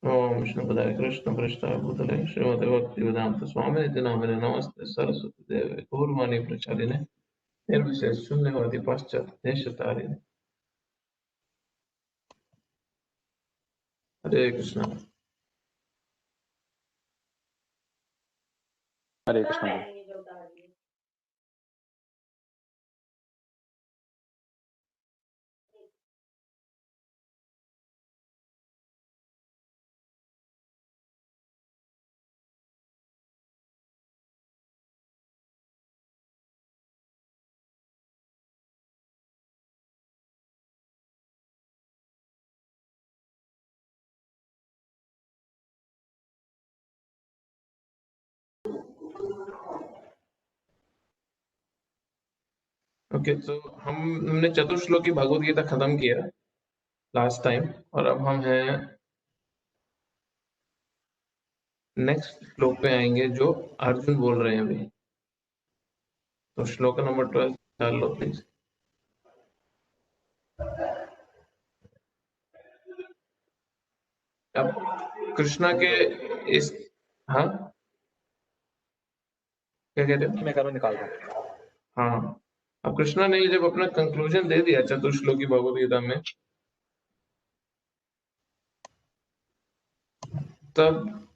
ओम विष्णुपदाय कृष्णप्रेष्ठाय भूतले श्रीमते भक्तिवेदांत स्वामिनिति नामिने नमस्ते सरस्वती देवे गौरवाणी प्रचारिणे निर्विशेष शून्यवादी पाश्चात्य देशतारिणे। हरे कृष्ण। हरे कृष्ण। ओके, तो हमने चतुर्श्लोकी भगवद गीता खत्म किया लास्ट टाइम, और अब हम हैं नेक्स्ट श्लोक पे आएंगे जो अर्जुन बोल रहे हैं अभी। तो श्लोक नंबर 12 डाल लो प्लीज। अब कृष्णा के इस, हाँ क्या कहते हो? मैं करो निकाल रहा हूँ। हाँ, अब कृष्णा ने जब अपना कंक्लूजन दे दिया चतुर्श्लोकी भगवद गीता में, तब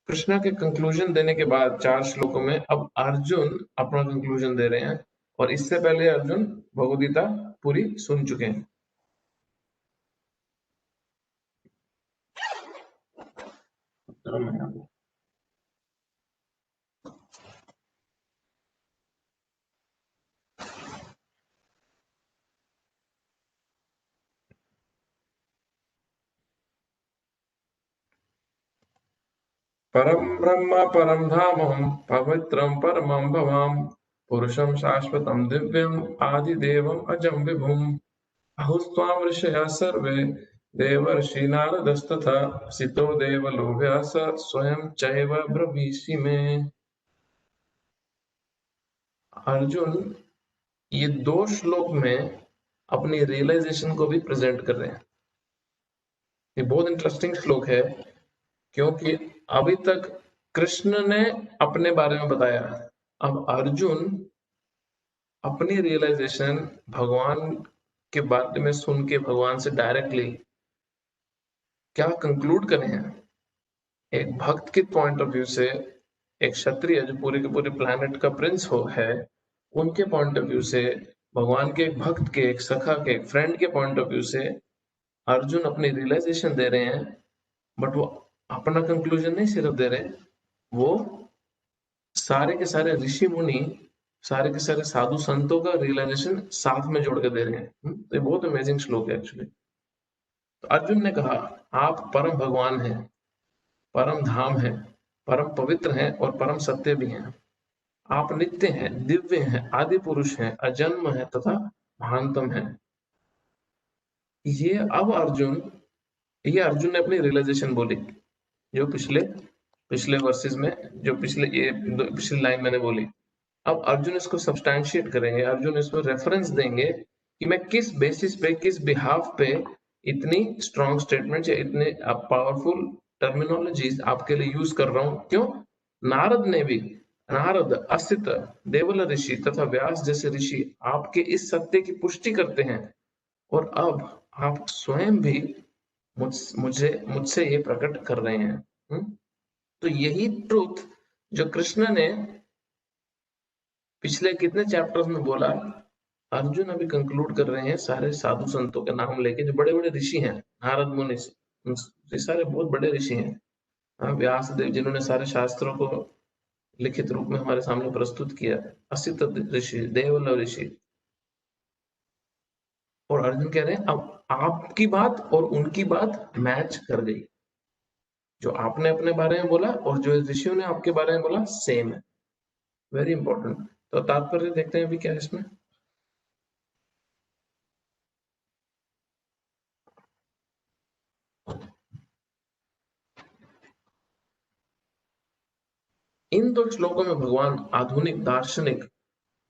कृष्णा के कंक्लूजन देने के बाद 4 श्लोकों में अब अर्जुन अपना कंक्लूजन दे रहे हैं, और इससे पहले अर्जुन भगवद गीता पूरी सुन चुके हैं। परम ब्रह्म परम धामम पवित्रम परमं भवाम पुरुषं शाश्वतं दिव्यम आदिदेवम अजं विभुम अहुस्त्वां ऋषयः सर्वे देवर्षि नारदस्तथा सितो देवलो व्यास स्वयं चैव ब्रवीषि मे। अर्जुन ये 2 श्लोक में अपनी रियलाइजेशन को भी प्रेजेंट कर रहे हैं। ये बहुत इंटरेस्टिंग श्लोक है, क्योंकि अभी तक कृष्ण ने अपने बारे में बताया, अब अर्जुन अपनी रियलाइजेशन भगवान के बारे में सुन के भगवान से डायरेक्टली क्या कंक्लूड कर रहे हैं। एक भक्त के पॉइंट ऑफ व्यू से, एक क्षत्रिय जो पूरे के पूरे प्लैनेट का प्रिंस है, उनके पॉइंट ऑफ व्यू से, भगवान के एक भक्त के, एक सखा के, एक फ्रेंड के पॉइंट ऑफ व्यू से अर्जुन अपनी रियलाइजेशन दे रहे हैं। बट वो अपना कंक्लूजन नहीं सिर्फ दे रहे, वो सारे के सारे ऋषि मुनि, सारे के सारे साधु संतों का रियलाइजेशन साथ में जोड़ के दे रहे हैं। तो ये बहुत अमेजिंग श्लोक है एक्चुअली। तो अर्जुन ने कहा, आप परम भगवान हैं, परम धाम है, परम पवित्र हैं और परम सत्य भी हैं। आप नित्य हैं, दिव्य हैं, आदि पुरुष हैं, अजन्म है तथा महानतम है। ये अब अर्जुन, ये अर्जुन ने अपनी रियलाइजेशन बोली, जो पिछले पिछले वर्सेस में, जो पिछली लाइन मैंने बोली। अब अर्जुन इसको सब्सटैंशिएट करेंगे, अर्जुन इसमें रेफरेंस देंगे कि मैं किस बेसिस पे, किस बिहाफ पे इतनी स्ट्रॉन्ग स्टेटमेंट या इतने पावरफुल टर्मिनोलॉजीज आपके लिए यूज कर रहा हूं। क्यों? नारद ने भी, नारद, असित, देवल ऋषि तथा व्यास जैसे ऋषि आपके इस सत्य की पुष्टि करते हैं, और अब आप स्वयं भी मुझसे ये प्रकट कर रहे हैं। तो यही ट्रूथ जो कृष्ण ने पिछले कितने चैप्टर्स में बोला, अर्जुन अभी कंक्लूड कर रहे हैं सारे साधु संतों के नाम लेके, जो बड़े बड़े ऋषि हैं। नारद मुनि, ये सारे बहुत बड़े ऋषि हैं। व्यास देव जिन्होंने सारे शास्त्रों को लिखित रूप में हमारे सामने प्रस्तुत किया, असित ऋषि, देवल ऋषि। और अर्जुन कह रहे हैं अब आपकी बात और उनकी बात मैच कर गई, जो आपने अपने बारे में बोला और जो ऋषियों ने आपके बारे में बोला सेम है। Very important. तो तात्पर्य देखते हैं अभी क्या है इसमें। इन 2 श्लोकों में भगवान आधुनिक दार्शनिक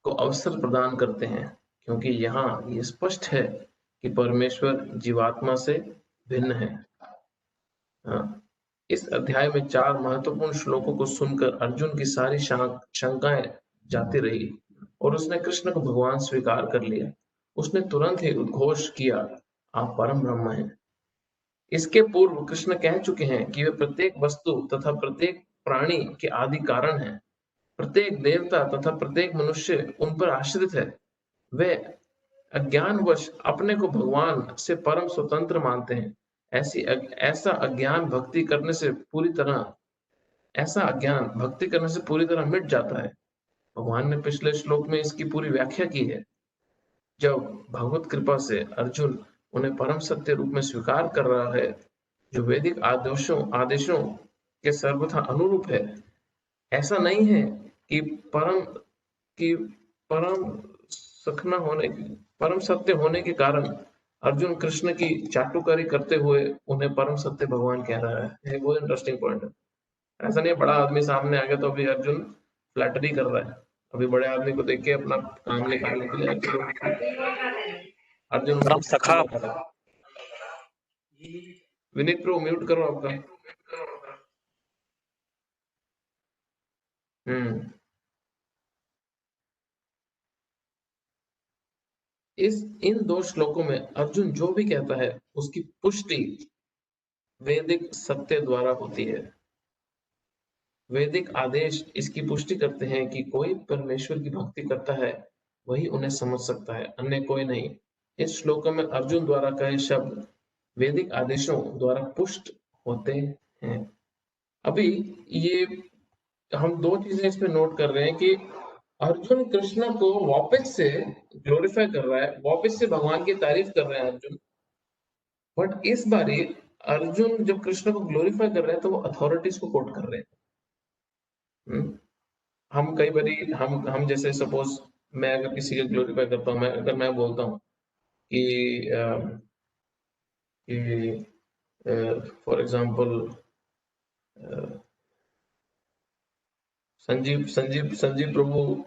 को अवसर प्रदान करते हैं, क्योंकि यहाँ ये स्पष्ट है कि परमेश्वर जीवात्मा से भिन्न है। इस अध्याय में 4 महत्वपूर्ण श्लोकों को सुनकर अर्जुन की सारी शंकाएं जाती रही और उसने कृष्ण को भगवान स्वीकार कर लिया। उसने तुरंत ही उद्घोष किया, आप परम ब्रह्म हैं। इसके पूर्व कृष्ण कह चुके हैं कि वे प्रत्येक वस्तु तथा प्रत्येक प्राणी के आदि कारण हैं। प्रत्येक देवता तथा प्रत्येक मनुष्य उन पर आश्रित है। वे अज्ञानवश अपने को भगवान से परम स्वतंत्र मानते हैं। ऐसा अज्ञान भक्ति करने से पूरी तरह मिट जाता है। भगवान ने पिछले श्लोक में इसकी पूरी व्याख्या की है। जब भगवत कृपा से अर्जुन उन्हें परम सत्य रूप में स्वीकार कर रहा है, जो वैदिक आदेशों के सर्वथा अनुरूप है। ऐसा नहीं है कि परम सत्य होने के कारण अर्जुन कृष्ण की चाटुकारी करते हुए उन्हें परम सत्य भगवान कह रहा है। ये बहुत इंटरेस्टिंग पॉइंट है। ऐसा नहीं बड़ा आदमी सामने आ गया तो अभी अर्जुन फ्लैटरी कर रहा है। अभी बड़े आदमी को देख के अपना काम निकालने के लिए अर्जुन परम सखा। विनीत प्रो म्यूट करो आपका। इन 2 श्लोकों में अर्जुन जो भी कहता है उसकी पुष्टि वैदिक सत्य द्वारा होती है। वैदिक आदेश इसकी पुष्टि करते हैं कि कोई परमेश्वर की भक्ति करता है वही उन्हें समझ सकता है, अन्य कोई नहीं। इस श्लोक में अर्जुन द्वारा कहे शब्द वैदिक आदेशों द्वारा पुष्ट होते हैं। अभी ये हम 2 चीजें इसमें नोट कर रहे हैं कि अर्जुन कृष्ण को वापस से ग्लोरीफाई कर रहा है, वापस से भगवान की तारीफ कर रहे हैं अर्जुन। बट इस बारी अर्जुन जब कृष्ण को ग्लोरीफाई कर रहे हैं तो वो अथॉरिटीज को कोट कर रहे हैं। हम कई बारी हम जैसे सपोज मैं अगर किसी का ग्लोरीफाई करता हूँ, अगर मैं बोलता हूँ कि फॉर एग्जांपल संजीव प्रभु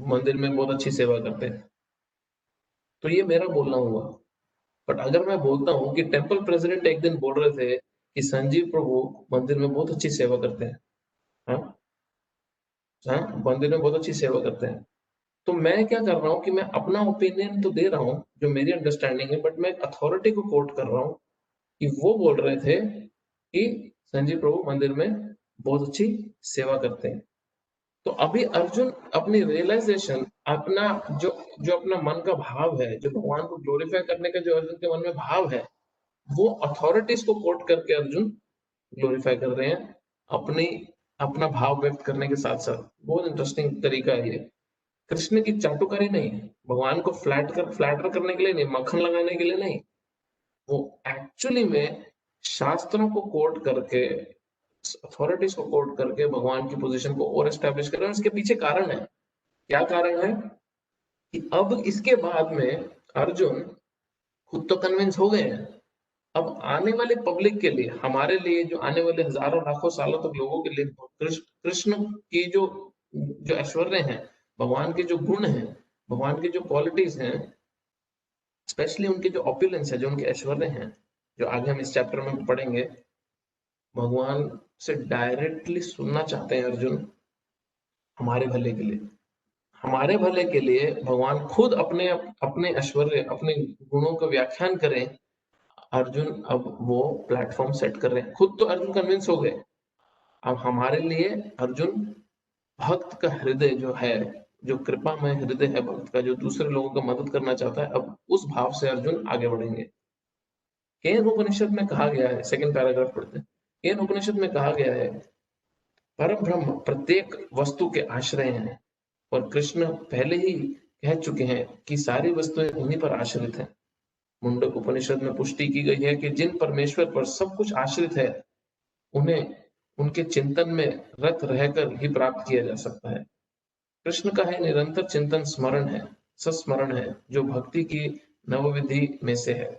मंदिर में बहुत अच्छी सेवा करते हैं, तो ये मेरा बोलना हुआ। बट अगर मैं बोलता हूँ कि टेम्पल प्रेसिडेंट एक दिन बोल रहे थे कि संजीव प्रभु मंदिर में बहुत अच्छी सेवा करते हैं, मंदिर में बहुत अच्छी सेवा करते हैं, तो मैं क्या कर रहा हूँ कि मैं अपना ओपिनियन तो दे रहा हूँ जो मेरी अंडरस्टैंडिंग है, बट मैं अथॉरिटी को कोट कर रहा हूँ कि वो बोल रहे थे कि संजीव प्रभु मंदिर में बहुत अच्छी सेवा करते हैं। तो अभी अर्जुन अपनी रियलाइजेशन, अपना जो अपना मन का भाव है, जो भगवान को ग्लोरीफाई करने का जो अर्जुन के मन में भाव है, वो अथॉरिटीज को कोट करके अर्जुन ग्लोरीफाई कर रहे हैं अपना भाव व्यक्त करने के साथ साथ। बहुत इंटरेस्टिंग तरीका है ये। कृष्ण की चाटुकारी नहीं है, भगवान को फ्लैटर करने के लिए नहीं, मक्खन लगाने के लिए नहीं, वो एक्चुअली में शास्त्रों को कोट करके, अथॉरिटीज को कोट करके भगवान की पोजीशन को और एस्टेब्लिश कर रहे हैं। इसके पीछे कारण है। क्या कारण है कि अब इसके बाद में अर्जुन खुद तो कन्विंस हो गए हैं, अब आने वाले पब्लिक के लिए, हमारे लिए, जो आने वाले हजारों लाखों सालों तक लोगों के लिए कृष्ण की जो ऐश्वर्य हैं, भगवान के जो गुण हैं, भगवान की जो क्वालिटीज हैं, स्पेशली उनके जो ऑपुलेंस है, जो उनके ऐश्वर्य हैं, जो आगे हम इस चैप्टर में पढ़ेंगे, भगवान से डायरेक्टली सुनना चाहते हैं अर्जुन। हमारे भले के लिए, हमारे भले के लिए भगवान खुद अपने ऐश्वर्य, अपने गुणों का व्याख्यान करें। अर्जुन अब वो प्लेटफॉर्म सेट कर रहे हैं। खुद तो अर्जुन कन्विंस हो गए, अब हमारे लिए अर्जुन भक्त का हृदय जो है, जो कृपामय हृदय है भक्त का, जो दूसरे लोगों का मदद करना चाहता है, अब उस भाव से अर्जुन आगे बढ़ेंगे। केन उपनिषद में कहा गया है, सेकंड पैराग्राफ पढ़ते हैं। केन उपनिषद में कहा गया है, परम ब्रह्म प्रत्येक वस्तु के आश्रय हैं, और कृष्ण पहले ही कह चुके हैं कि सारी वस्तुएं उन्हीं पर आश्रित हैं। मुंडक उपनिषद में पुष्टि की गई है कि जिन परमेश्वर पर सब कुछ आश्रित है, उन्हें उनके चिंतन में रत रहकर ही प्राप्त किया जा सकता है। कृष्ण का है निरंतर चिंतन स्मरण है, सस्मरण है, जो भक्ति की नवविधि में से है।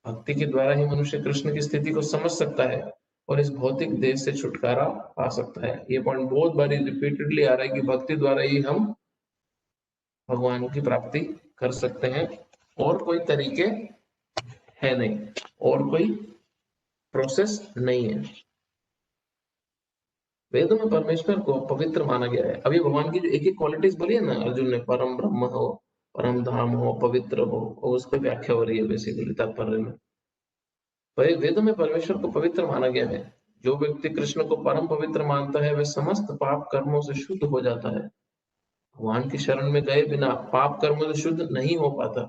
भक्ति के द्वारा ही मनुष्य कृष्ण की स्थिति को समझ सकता है और इस भौतिक देह से छुटकारा पा सकता है। ये पॉइंट बहुत बारी रिपीटेडली आ रहा है कि भक्ति द्वारा ही हम भगवान की प्राप्ति कर सकते हैं, और कोई तरीके है नहीं, और कोई प्रोसेस नहीं है। वेदों में परमेश्वर को पवित्र माना गया है। अभी भगवान की जो एक एक क्वालिटीज बोली है ना अर्जुन ने, परम ब्रह्म हो, परम धाम हो, पवित्र हो, और उस पर व्याख्या हो रही है बेसिकली तात्पर्य में। वेदों में परमेश्वर को पवित्र माना गया है। जो व्यक्ति कृष्ण को परम पवित्र मानता है वह समस्त पाप कर्मों से शुद्ध हो जाता है। भगवान की शरण में गए बिना पाप कर्मों से शुद्ध नहीं हो पाता।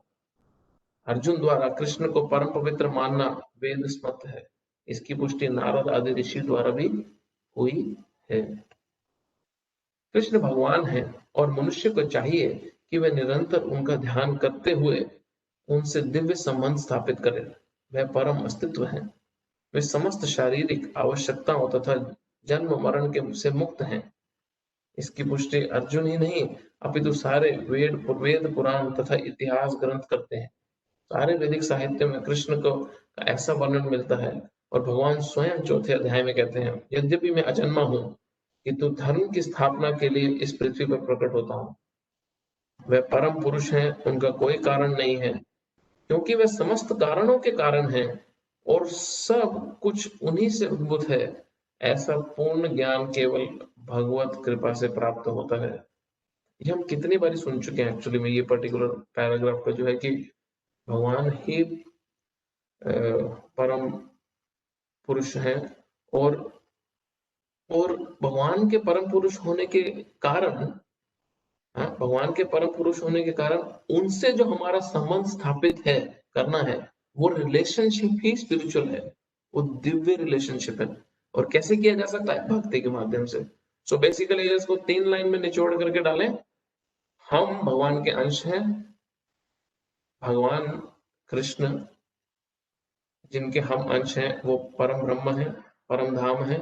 अर्जुन द्वारा कृष्ण को परम पवित्र मानना वेद स्मृत है। इसकी पुष्टि नारद आदि ऋषि द्वारा भी हुई है। कृष्ण भगवान है और मनुष्य को चाहिए कि वह निरंतर उनका ध्यान करते हुए उनसे दिव्य संबंध स्थापित करे। वह परम अस्तित्व है। वे समस्त शारीरिक आवश्यकताओं तथा जन्म मरण के से मुक्त हैं। इसकी पुष्टि अर्जुन ही नहीं अपितु सारे वेद पुराण तथा इतिहास ग्रंथ करते हैं। सारे वैदिक साहित्य में कृष्ण को ऐसा वर्णन मिलता है, और भगवान स्वयं चौथे अध्याय में कहते हैं, यद्यपि मैं अजन्मा हूँ किंतु धर्म की स्थापना के लिए इस पृथ्वी पर प्रकट होता हूँ। वह परम पुरुष हैं, उनका कोई कारण नहीं है, क्योंकि वह समस्त कारणों के कारण हैं और सब कुछ उन्हीं से उद्भूत है। ऐसा पूर्ण ज्ञान केवल भगवत कृपा से प्राप्त होता है। ये हम कितनी बार सुन चुके हैं एक्चुअली में, ये पर्टिकुलर पैराग्राफ का जो है कि भगवान ही परम पुरुष हैं, और भगवान के परम पुरुष होने के कारण, भगवान के परम पुरुष होने के कारण उनसे जो हमारा संबंध स्थापित है करना है, वो रिलेशनशिप ही स्पिरिचुअल है, वो दिव्य रिलेशनशिप है। और कैसे किया जा सकता है? भक्ति के माध्यम से। सो बेसिकली इसको 3 लाइन में निचोड़ करके डालें, हम भगवान के अंश हैं। भगवान कृष्ण जिनके हम अंश हैं वो परम ब्रह्म है, परम धाम है,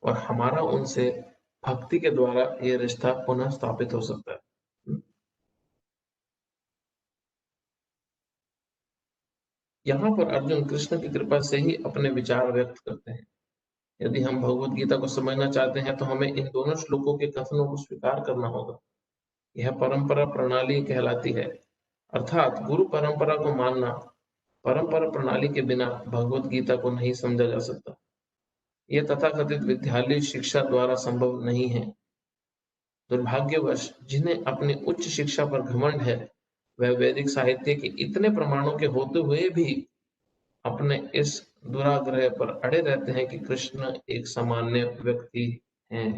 और हमारा उनसे भक्ति के द्वारा ये रिश्ता पुनः स्थापित हो सकता है। यहाँ पर अर्जुन कृष्ण की कृपा से ही अपने विचार व्यक्त करते हैं। यदि हम भगवत गीता को समझना चाहते हैं तो हमें इन दोनों श्लोकों के कथनों को स्वीकार करना होगा। यह परंपरा प्रणाली कहलाती है, अर्थात गुरु परंपरा को मानना। परंपरा प्रणाली के बिना भगवत गीता को नहीं समझा जा सकता। यह तथाकथित विद्यालय शिक्षा द्वारा संभव नहीं है। दुर्भाग्यवश जिन्हें अपनी उच्च शिक्षा पर घमंड है, वह वैदिक साहित्य के इतने प्रमाणों के होते हुए भी अपने इस दुराग्रह पर अड़े रहते हैं कि कृष्ण एक सामान्य व्यक्ति हैं।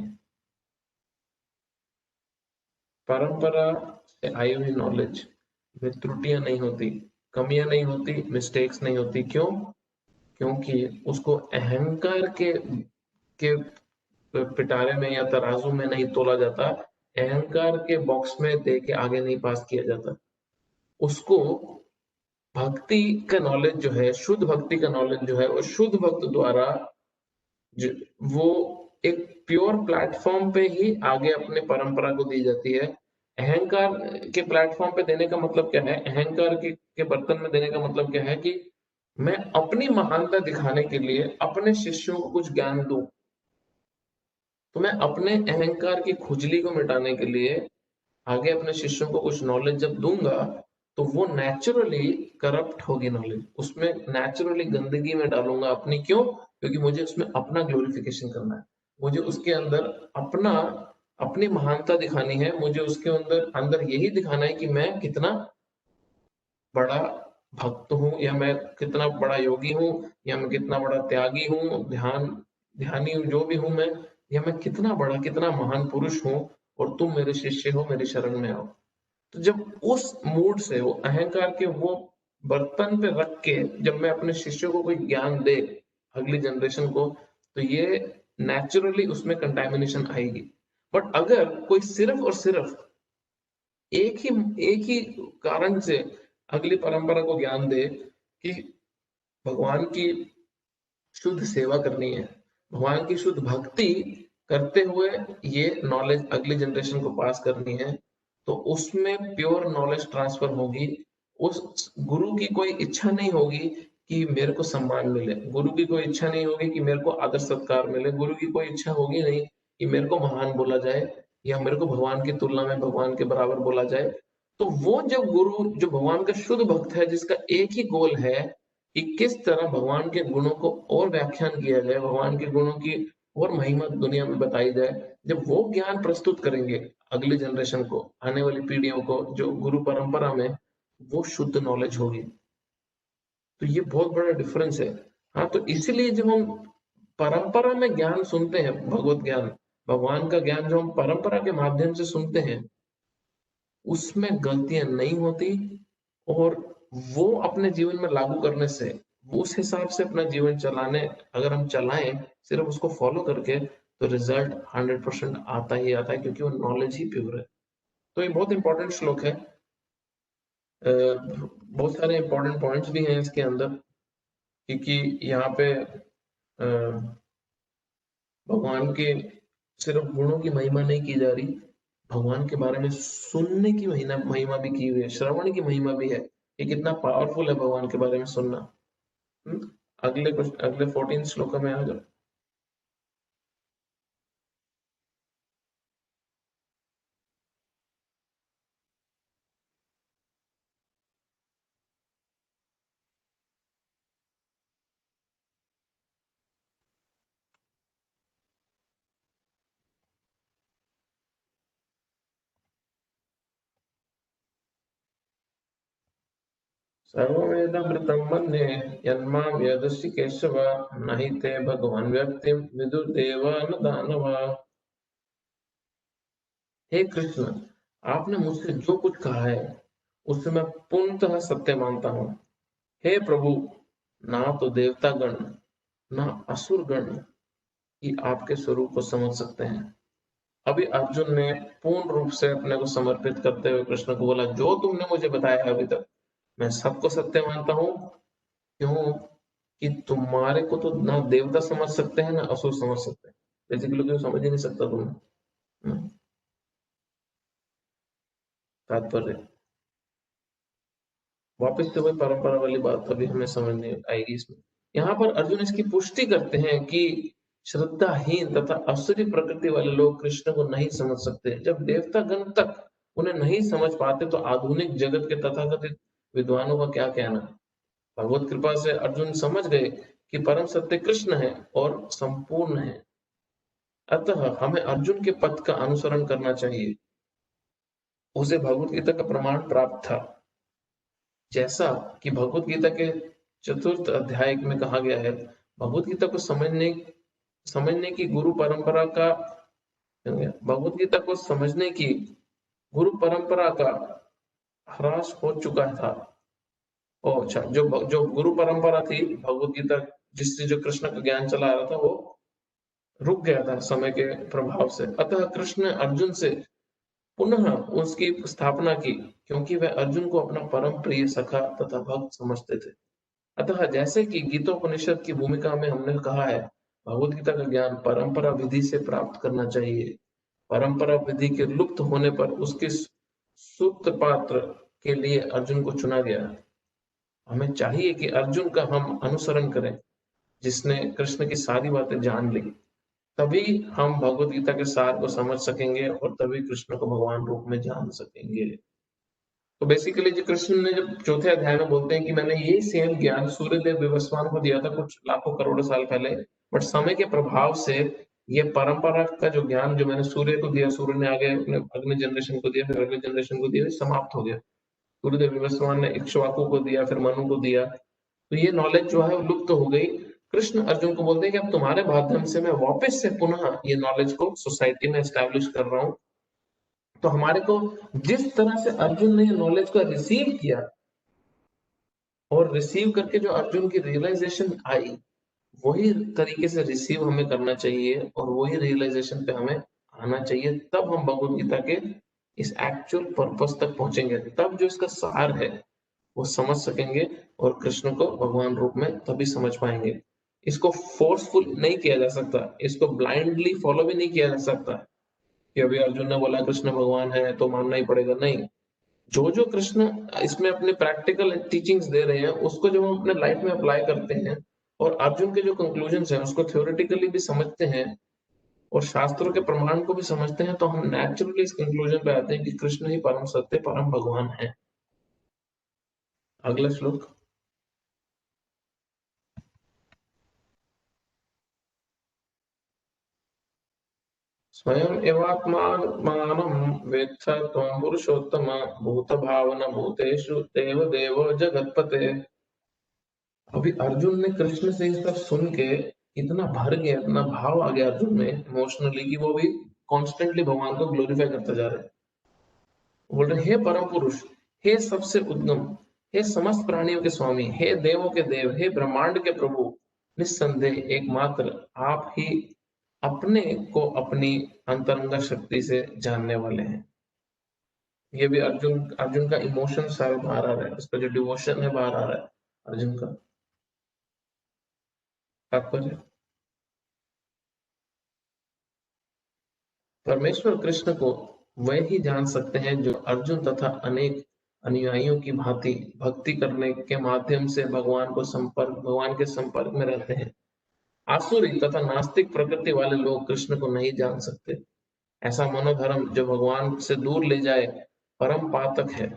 परंपरा से आई हुई नॉलेज में त्रुटियां नहीं होती, कमियां नहीं होती, मिस्टेक्स नहीं होती। क्यों? क्योंकि उसको अहंकार के पिटारे में या तराजू में नहीं तोला जाता, अहंकार के बॉक्स में दे के आगे नहीं पास किया जाता। उसको भक्ति का नॉलेज जो है, शुद्ध भक्ति का नॉलेज जो है, वो शुद्ध भक्त द्वारा वो एक प्योर प्लेटफॉर्म पे ही आगे अपने परंपरा को दी जाती है। अहंकार के प्लेटफॉर्म पे देने का मतलब क्या है? अहंकार के बर्तन में देने का मतलब क्या है कि मैं अपनी महानता दिखाने के लिए अपने शिष्यों को कुछ ज्ञान दूं। तो मैं अपने अहंकार की खुजली को मिटाने के लिए आगे अपने शिष्यों को कुछ नॉलेज जब दूंगा, तो वो नेचुरली करप्ट होगी नॉलेज, उसमें नेचुरली गंदगी में डालूंगा अपनी। क्यों? क्योंकि मुझे उसमें अपना ग्लोरिफिकेशन करना है, मुझे उसके अंदर अपना अपनी महानता दिखानी है, मुझे उसके अंदर अंदर यही दिखाना है कि मैं कितना बड़ा भक्त हूँ, या मैं कितना बड़ा योगी हूँ, या मैं कितना बड़ा त्यागी हूँ, ध्यानी जो भी हूँ मैं, या मैं कितना बड़ा कितना महान पुरुष हूँ, और तुम मेरे शिष्य हो, मेरी शरण में आओ। तो जब उस मूड से, वो अहंकार के वो बर्तन पे रख के जब मैं अपने शिष्यों को कोई ज्ञान दे, अगली जनरेशन को, तो ये नेचुरली उसमें कंटामिनेशन आएगी। बट अगर कोई सिर्फ और सिर्फ एक ही कारण से अगली परंपरा को ज्ञान दे कि भगवान की शुद्ध सेवा करनी है, भगवान की शुद्ध भक्ति करते हुए ये नॉलेज अगली जनरेशन को पास करनी है, तो उसमें प्योर नॉलेज ट्रांसफर होगी। उस गुरु की कोई इच्छा नहीं होगी कि मेरे को सम्मान मिले, गुरु की कोई इच्छा नहीं होगी कि मेरे को आदर सत्कार मिले, गुरु की कोई इच्छा होगी नहीं कि मेरे को महान बोला जाए। या मेरे को भगवान की तुलना में भगवान के बराबर बोला जाए, तो वो जब गुरु जो भगवान का शुद्ध भक्त है, जिसका एक ही गोल है कि किस तरह भगवान के गुणों को और व्याख्यान किया जाए, भगवान के गुणों की और महिमा दुनिया में बताई जाए, जब वो ज्ञान प्रस्तुत करेंगे अगली जनरेशन को, आने वाली पीढ़ियों को, जो गुरु परंपरा में वो शुद्ध नॉलेज होगी। तो ये बहुत बड़ा डिफरेंस है। हाँ, तो इसीलिए जब हम परंपरा में ज्ञान सुनते हैं, भगवत ज्ञान, भगवान का ज्ञान जो हम परंपरा के माध्यम से सुनते हैं, उसमें गलतियां नहीं होती, और वो अपने जीवन में लागू करने से, वो उस हिसाब से अपना जीवन चलाने, अगर हम चलाएं सिर्फ उसको फॉलो करके, तो रिजल्ट 100% आता ही आता है, क्योंकि वो नॉलेज ही प्योर है। तो ये बहुत इंपॉर्टेंट श्लोक है। बहुत सारे इंपॉर्टेंट पॉइंट्स भी हैं इसके अंदर, क्योंकि यहाँ पे भगवान के सिर्फ गुणों की महिमा नहीं की जा रही, भगवान के बारे में सुनने की महिमा महिमा भी की हुई है, श्रवण की महिमा भी है। ये कितना पावरफुल है भगवान के बारे में सुनना। अगले 14 श्लोक में आ जाओ। सर्ववेदमृतं मन्ये यन्मां यदसि केशव, न हि ते भगवान् व्यक्तिं विदुर्देवा न दानवा। हे कृष्ण, आपने मुझसे जो कुछ कहा है उससे मैं पूर्णतः सत्य मानता हूँ। हे प्रभु, ना तो देवता गण ना असुर गण ही आपके स्वरूप को समझ सकते हैं। अभी अर्जुन ने पूर्ण रूप से अपने को समर्पित करते हुए कृष्ण को बोला, जो तुमने मुझे बताया है अभी तक, मैं सबको सत्य मानता हूँ। क्यों? कि तुम्हारे को तो ना देवता समझ सकते हैं ना असुर समझ सकते हैं, बेसिकली कोई समझ ही नहीं सकता तुम्हें। तात्पर्य वापस से वही परंपरा वाली बात अभी हमें समझ नहीं आएगी इसमें। यहाँ पर अर्जुन इसकी पुष्टि करते हैं कि श्रद्धाहीन तथा असुरी प्रकृति वाले लोग कृष्ण को नहीं समझ सकते। जब देवता गण तक उन्हें नहीं समझ पाते, तो आधुनिक जगत के तथाकथित विद्वानों का क्या कहना। भगवत कृपा से अर्जुन समझ गए कि परम सत्य कृष्ण है और संपूर्ण है। अतः हमें अर्जुन के पथ का अनुसरण करना चाहिए। उसे भगवत गीता का प्रमाण प्राप्त था, जैसा कि भगवत गीता के चतुर्थ अध्याय में कहा गया है। भगवत गीता को समझने की गुरु परंपरा का भगवत गीता को समझने की गुरु परंपरा का ह्रास हो चुका था। ओ अच्छा, जो जो गुरु परंपरा थी भगवत गीता, जिससे जो कृष्ण का ज्ञान चला रहा था, वो रुक गया था समय के प्रभाव से। अतः कृष्ण ने अर्जुन से पुनः उसकी स्थापना की, क्योंकि वह अर्जुन को अपना परम प्रिय सखा तथा भक्त समझते थे। अतः जैसे कि गीतोपनिषद की भूमिका में हमने कहा है, भगवत गीता का ज्ञान परंपरा विधि से प्राप्त करना चाहिए। परंपरा विधि के लुप्त होने पर उसके सुप्त पात्र के लिए अर्जुन को चुना गया। हमें चाहिए कि अर्जुन का हम अनुसरण करें, जिसने कृष्ण की सारी बातें जान ली। तभी हम भगवत गीता के सार को समझ सकेंगे और तभी कृष्ण को भगवान रूप में जान सकेंगे। तो बेसिकली जो कृष्ण ने जब चौथे अध्याय में बोलते हैं कि मैंने ये सेम ज्ञान सूर्यदेव विवस्वान को दिया था कुछ लाखों करोड़ों साल पहले, बट समय के प्रभाव से ये परंपरा का जो ज्ञान जो मैंने सूर्य को दिया, सूर्य ने आगे अपने अगले जनरेशन को दिया, फिर अगले जनरेशन को दिया, समाप्त हो गया। सूर्यदेव विवस्वान ने इक्ष्वाकु को दिया, फिर मनु को दिया, तो ये नॉलेज जो है वो लुप्त हो गई। कृष्ण अर्जुन को बोलते हैं कि अब तुम्हारे माध्यम से मैं वापस से पुनः ये नॉलेज को सोसाइटी में एस्टैब्लिश कर रहा हूँ। तो हमारे को जिस तरह से अर्जुन ने नॉलेज को रिसीव किया, और रिसीव करके जो अर्जुन की रियलाइजेशन आई, वही तरीके से रिसीव हमें करना चाहिए और वही रियलाइजेशन पे हमें आना चाहिए। तब हम भगवत गीता के इस एक्चुअल पर्पस तक पहुंचेंगे, तब जो इसका सार है वो समझ सकेंगे और कृष्ण को भगवान रूप में तभी समझ पाएंगे। इसको फोर्सफुल नहीं किया जा सकता, इसको ब्लाइंडली फॉलो भी नहीं किया जा सकता कि अभी अर्जुन ने बोला कृष्ण भगवान है तो मानना ही पड़ेगा, नहीं। जो जो कृष्ण इसमें अपने प्रैक्टिकल टीचिंग्स दे रहे हैं, उसको जब हम अपने लाइफ में अप्लाई करते हैं और अर्जुन के जो कंक्लूजन है उसको थ्योरेटिकली भी समझते हैं, और शास्त्रों के प्रमाण को भी समझते हैं, तो हम नेचुरली इस कंक्लूजन पे आते हैं कि कृष्ण ही परम सत्य, परम भगवान है। अगला श्लोक। स्वयं एवात्मानम् वेत्थ त्वं पुरुषोत्तम, भूतभावन भूतेषु देव देवो जगत्पते। अभी अर्जुन ने कृष्ण से ये सब सुन के इतना भर गया, इतना भाव आ गया अर्जुन में इमोशनली, कि वो भी कॉन्स्टेंटली भगवान को ग्लोरीफाई करता जा रहा है। बोल रहे हे परम पुरुष, हे सबसे उद्गम, हे समस्त प्राणियों के स्वामी, हे देवों के देव, हे ब्रह्मांड के प्रभु, निस्संदेह एकमात्र आप ही अपने को अपनी अंतरंग शक्ति से जानने वाले हैं। ये भी अर्जुन अर्जुन का इमोशन सारा बाहर आ रहा है, इसका जो डिवोशन है बाहर आ रहा है अर्जुन का। तात्पर्य, परमेश्वर कृष्ण को वह ही जान सकते हैं जो अर्जुन तथा अनेक अनुयायियों की भांति भक्ति करने के माध्यम से भगवान के संपर्क में रहते हैं। आसुरी तथा नास्तिक प्रकृति वाले लोग कृष्ण को नहीं जान सकते। ऐसा मनोधर्म जो भगवान से दूर ले जाए परम पातक है,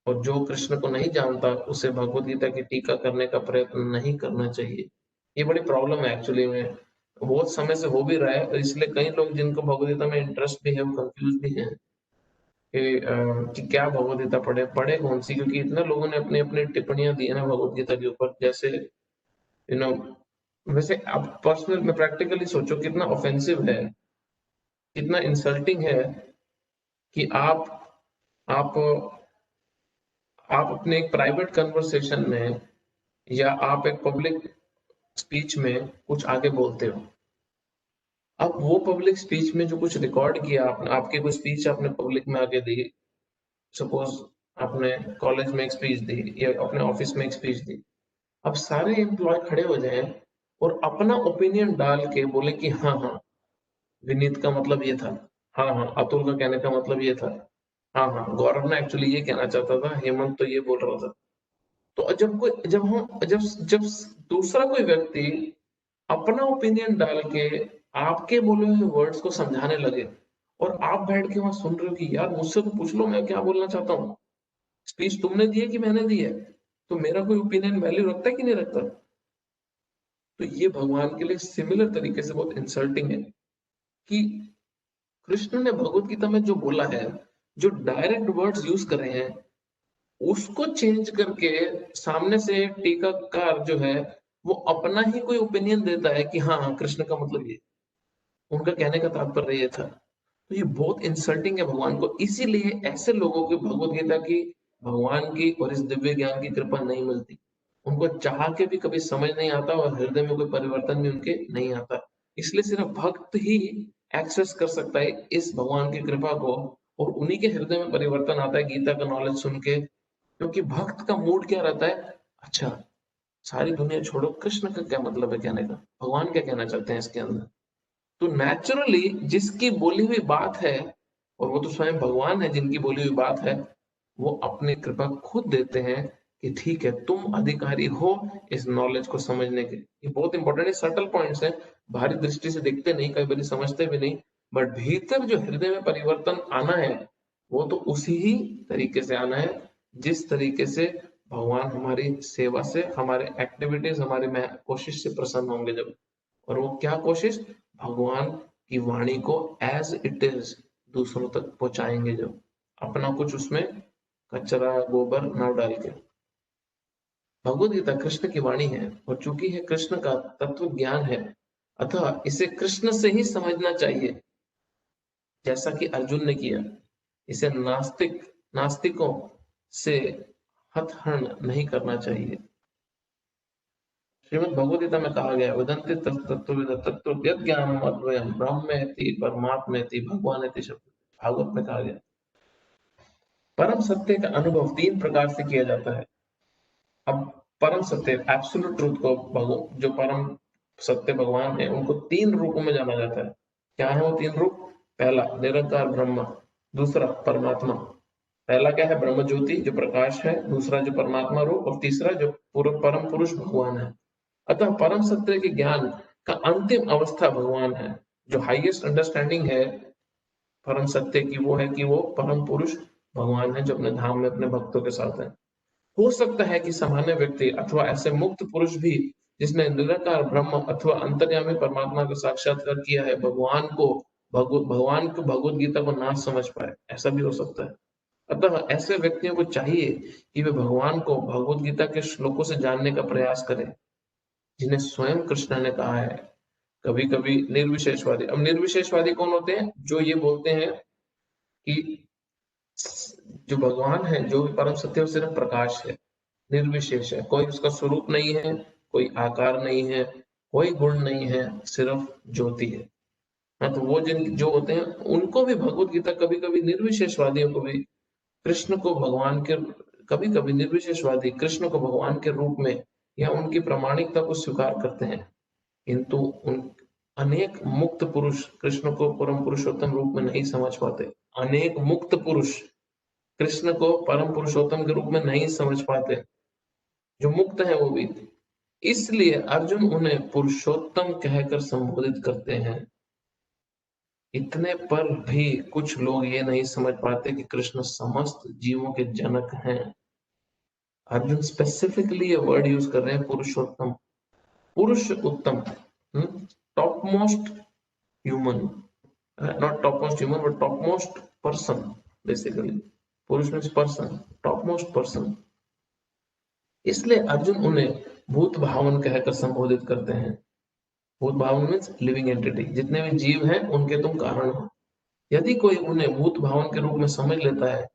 और जो कृष्ण को नहीं जानता उसे भगवत गीता की टीका करने का प्रयत्न नहीं करना चाहिए। ये बड़ी प्रॉब्लम है एक्चुअली में, बहुत समय से हो भी रहा है, और इसलिए कई लोग जिनको भगवत गीता में इंटरेस्ट भी है वो कंफ्यूज भी हैं कि क्या भगवत गीता पढ़े, पढ़े कौन सी, क्योंकि इतने लोगों ने अपनी अपनी टिप्पणियां दी है ना भगवत गीता के ऊपर। जैसे वैसे आप पर्सनल में प्रैक्टिकली सोचो कितना ऑफेंसिव है, कितना इंसल्टिंग है कि आप आप अपने एक प्राइवेट कन्वर्सेशन में या आप एक पब्लिक स्पीच में कुछ आगे बोलते हो। अब वो पब्लिक स्पीच में जो कुछ रिकॉर्ड किया आपने, आपकी कोई स्पीच आपने पब्लिक में आगे दी, सपोज आपने कॉलेज में एक स्पीच दी या अपने ऑफिस में एक स्पीच दी। अब सारे एम्प्लॉय खड़े हो जाएं और अपना ओपिनियन डाल के बोले कि हाँ हाँ विनीत का मतलब ये था, हाँ हाँ अतुल का कहने का मतलब ये था, हाँ हाँ गौरव ने एक्चुअली ये कहना चाहता था, हेमंत तो ये बोल रहा था। तो जब दूसरा कोई व्यक्ति अपना ओपिनियन डाल के आपके बोले हुए वर्ड्स को समझाने लगे, और आप बैठ के वहां सुन रहे हो कि यार मुझसे तो पूछ लो मैं क्या बोलना चाहता हूँ, स्पीच तुमने दी है कि मैंने दी है, तो मेरा कोई ओपिनियन वैल्यू रखता है कि नहीं रखता। तो ये भगवान के लिए सिमिलर तरीके से बहुत इंसल्टिंग है कि कृष्ण ने भगवत गीता में जो बोला है, जो डायरेक्ट वर्ड्स यूज कर रहे हैं, उसको चेंज करके सामने से टीकाकार जो है वो अपना ही कोई ओपिनियन देता है कि हाँ हाँ कृष्ण का मतलब ये, उनका कहने का तात्पर्य ये था। तो ये बहुत इंसल्टिंग है भगवान को, इसीलिए ऐसे लोगों को भगवत गीता की, भगवान की और इस दिव्य ज्ञान की कृपा नहीं मिलती। उनको चाह के भी कभी समझ नहीं आता और हृदय में कोई परिवर्तन भी उनके नहीं आता। इसलिए सिर्फ भक्त ही एक्सेस कर सकता है इस भगवान की कृपा को, और उन्हीं के हृदय में परिवर्तन आता है गीता का नॉलेज सुन के। क्योंकि भक्त का मूड क्या रहता है, अच्छा सारी दुनिया छोड़ो, कृष्ण का क्या मतलब है कहने का, भगवान क्या कहना चाहते हैं इसके अंदर। तो नेचुरली जिसकी बोली हुई बात है, और वो तो स्वयं भगवान है जिनकी बोली हुई बात है, वो अपनी कृपा खुद देते हैं कि ठीक है तुम अधिकारी हो इस नॉलेज को समझने के। ये बहुत इंपॉर्टेंट है, सटल पॉइंट्स हैं, बाहरी दृष्टि से दिखते नहीं, कई बार समझते भी नहीं, बट भीतर जो हृदय में परिवर्तन आना है वो तो उसी ही तरीके से आना है जिस तरीके से भगवान हमारी सेवा से, हमारे एक्टिविटीज, हमारी कोशिश से प्रसन्न होंगे जब। और वो क्या कोशिश, भगवान की वाणी को एज इट इज दूसरों तक पहुंचाएंगे जब, अपना कुछ उसमें कचरा गोबर न डाल के। भगवत गीता कृष्ण की वाणी है, और चूंकि है कृष्ण का तत्व ज्ञान है, अतः इसे कृष्ण से ही समझना चाहिए, जैसा कि अर्जुन ने किया। इसे नास्तिकों से हतहरण नहीं करना चाहिए। श्रीमद् भगवद गीता में कहा गया, वदन्ति तत्त्वविद तत्त्वज्ञ ज्ञानम् अद्वयम् ब्रह्मेति परमात्मेति भगवानेति शब्द भागवत में कहा गया। परम सत्य का अनुभव तीन प्रकार से किया जाता है। अब परम सत्य एब्सोल्यूट ट्रूथ को जो परम सत्य भगवान है उनको तीन रूपों में जाना जाता है। क्या है वो तीन रूप? पहला निरंकार ब्रह्म, दूसरा परमात्मा, पहला क्या है ब्रह्म ज्योति जो प्रकाश है, दूसरा जो परमात्मा रूप, और तीसरा जो परम पुरुष भगवान है। अतः परम सत्य के ज्ञान का अंतिम अवस्था भगवान है, जो हाईएस्ट अंडरस्टैंडिंग है परम सत्य की, वो है कि वो परम पुरुष भगवान है जो अपने धाम में अपने भक्तों के साथ है। हो सकता है कि सामान्य व्यक्ति अथवा ऐसे मुक्त पुरुष भी जिसने निराकार ब्रह्म अथवा अंतर्यामी परमात्मा का साक्षात्कार किया है, भगवान को भगवत गीता को ना समझ पाए, ऐसा भी हो सकता है। अतः ऐसे व्यक्तियों को चाहिए कि वे भगवान को भगवत गीता के श्लोकों से जानने का प्रयास करें, जिन्हें स्वयं कृष्ण ने कहा है। कभी कभी निर्विशेषवादी, अब निर्विशेषवादी कौन होते हैं? जो ये बोलते हैं कि जो भगवान है, जो परम सत्य, वो सिर्फ प्रकाश है, निर्विशेष है, कोई उसका स्वरूप नहीं है, कोई आकार नहीं है, कोई गुण नहीं है, सिर्फ ज्योति है। हाँ, तो वो जिन जो होते हैं उनको भी भगवत गीता, कभी कभी निर्विशेषवादियों को भी कृष्ण को भगवान के, कभी कभी निर्विशेषवादी कृष्ण को भगवान के रूप में या उनकी प्रामाणिकता को स्वीकार करते हैं, किंतु उन अनेक मुक्त पुरुष कृष्ण को परम पुरुषोत्तम रूप में नहीं समझ पाते। अनेक मुक्त पुरुष कृष्ण को परम पुरुषोत्तम के रूप में नहीं समझ पाते, जो मुक्त है वो भी। इसलिए अर्जुन उन्हें पुरुषोत्तम कहकर संबोधित करते हैं। इतने पर भी कुछ लोग ये नहीं समझ पाते कि कृष्ण समस्त जीवों के जनक हैं। अर्जुन स्पेसिफिकली ये वर्ड यूज कर रहे हैं, पुरुषोत्तम, पुरुष उत्तम, top most human, not top most human but top most person, basically पुरुष means person, top most person. इसलिए अर्जुन उन्हें भूत भावन कहकर संबोधित करते हैं। भूत भावन मीन्स लिविंग एंटिटी, जितने भी जीव हैं उनके तुम कारण हो। यदि कोई उन्हें भूत भावन के रूप में समझ लेता है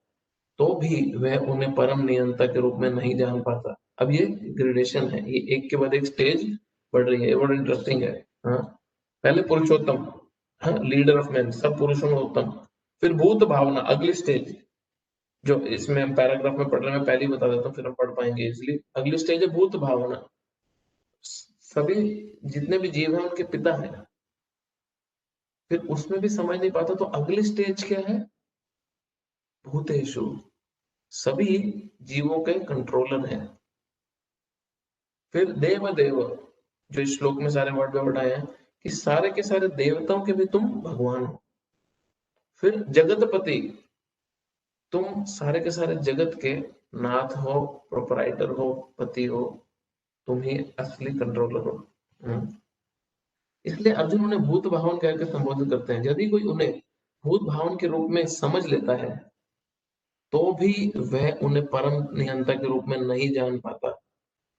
तो भी वह उन्हें परम नियंता के रूप में नहीं जान पाता। अब ये ग्रेडेशन है, ये एक के बाद एक स्टेज बढ़ रही है, ये बड़ा इंटरेस्टिंग है। हाँ, पहले पुरुषोत्तम, हाँ, लीडर ऑफ मैन, सब पुरुषों में उत्तम। फिर भूत भावना, अगली स्टेज, जो इसमें हम पैराग्राफ में पढ़ रहे हैं, मैं पहले ही बता देता हूँ, फिर हम पढ़ पाएंगे इसलिए। अगली स्टेज है भूत भावना, सभी जितने भी जीव हैं उनके पिता हैं, फिर उसमें भी समझ नहीं पाता तो अगली स्टेज क्या है? भूतेषु, सभी जीवों के कंट्रोलर है। फिर देव देव, जो इस श्लोक में सारे वर्ड में आए हैं कि सारे के सारे देवताओं के भी तुम भगवान हो। फिर जगतपति, तुम सारे के सारे जगत के नाथ हो, प्रोपराइटर हो, पति हो, तुम ही असली कंट्रोलर हो। इसलिए अर्जुन उन्हें भूत भावन कहकर संबोधित करते हैं। यदि कोई उन्हें भूत भावन के रूप में समझ लेता है तो भी वह उन्हें परम नियंता के रूप में नहीं जान पाता।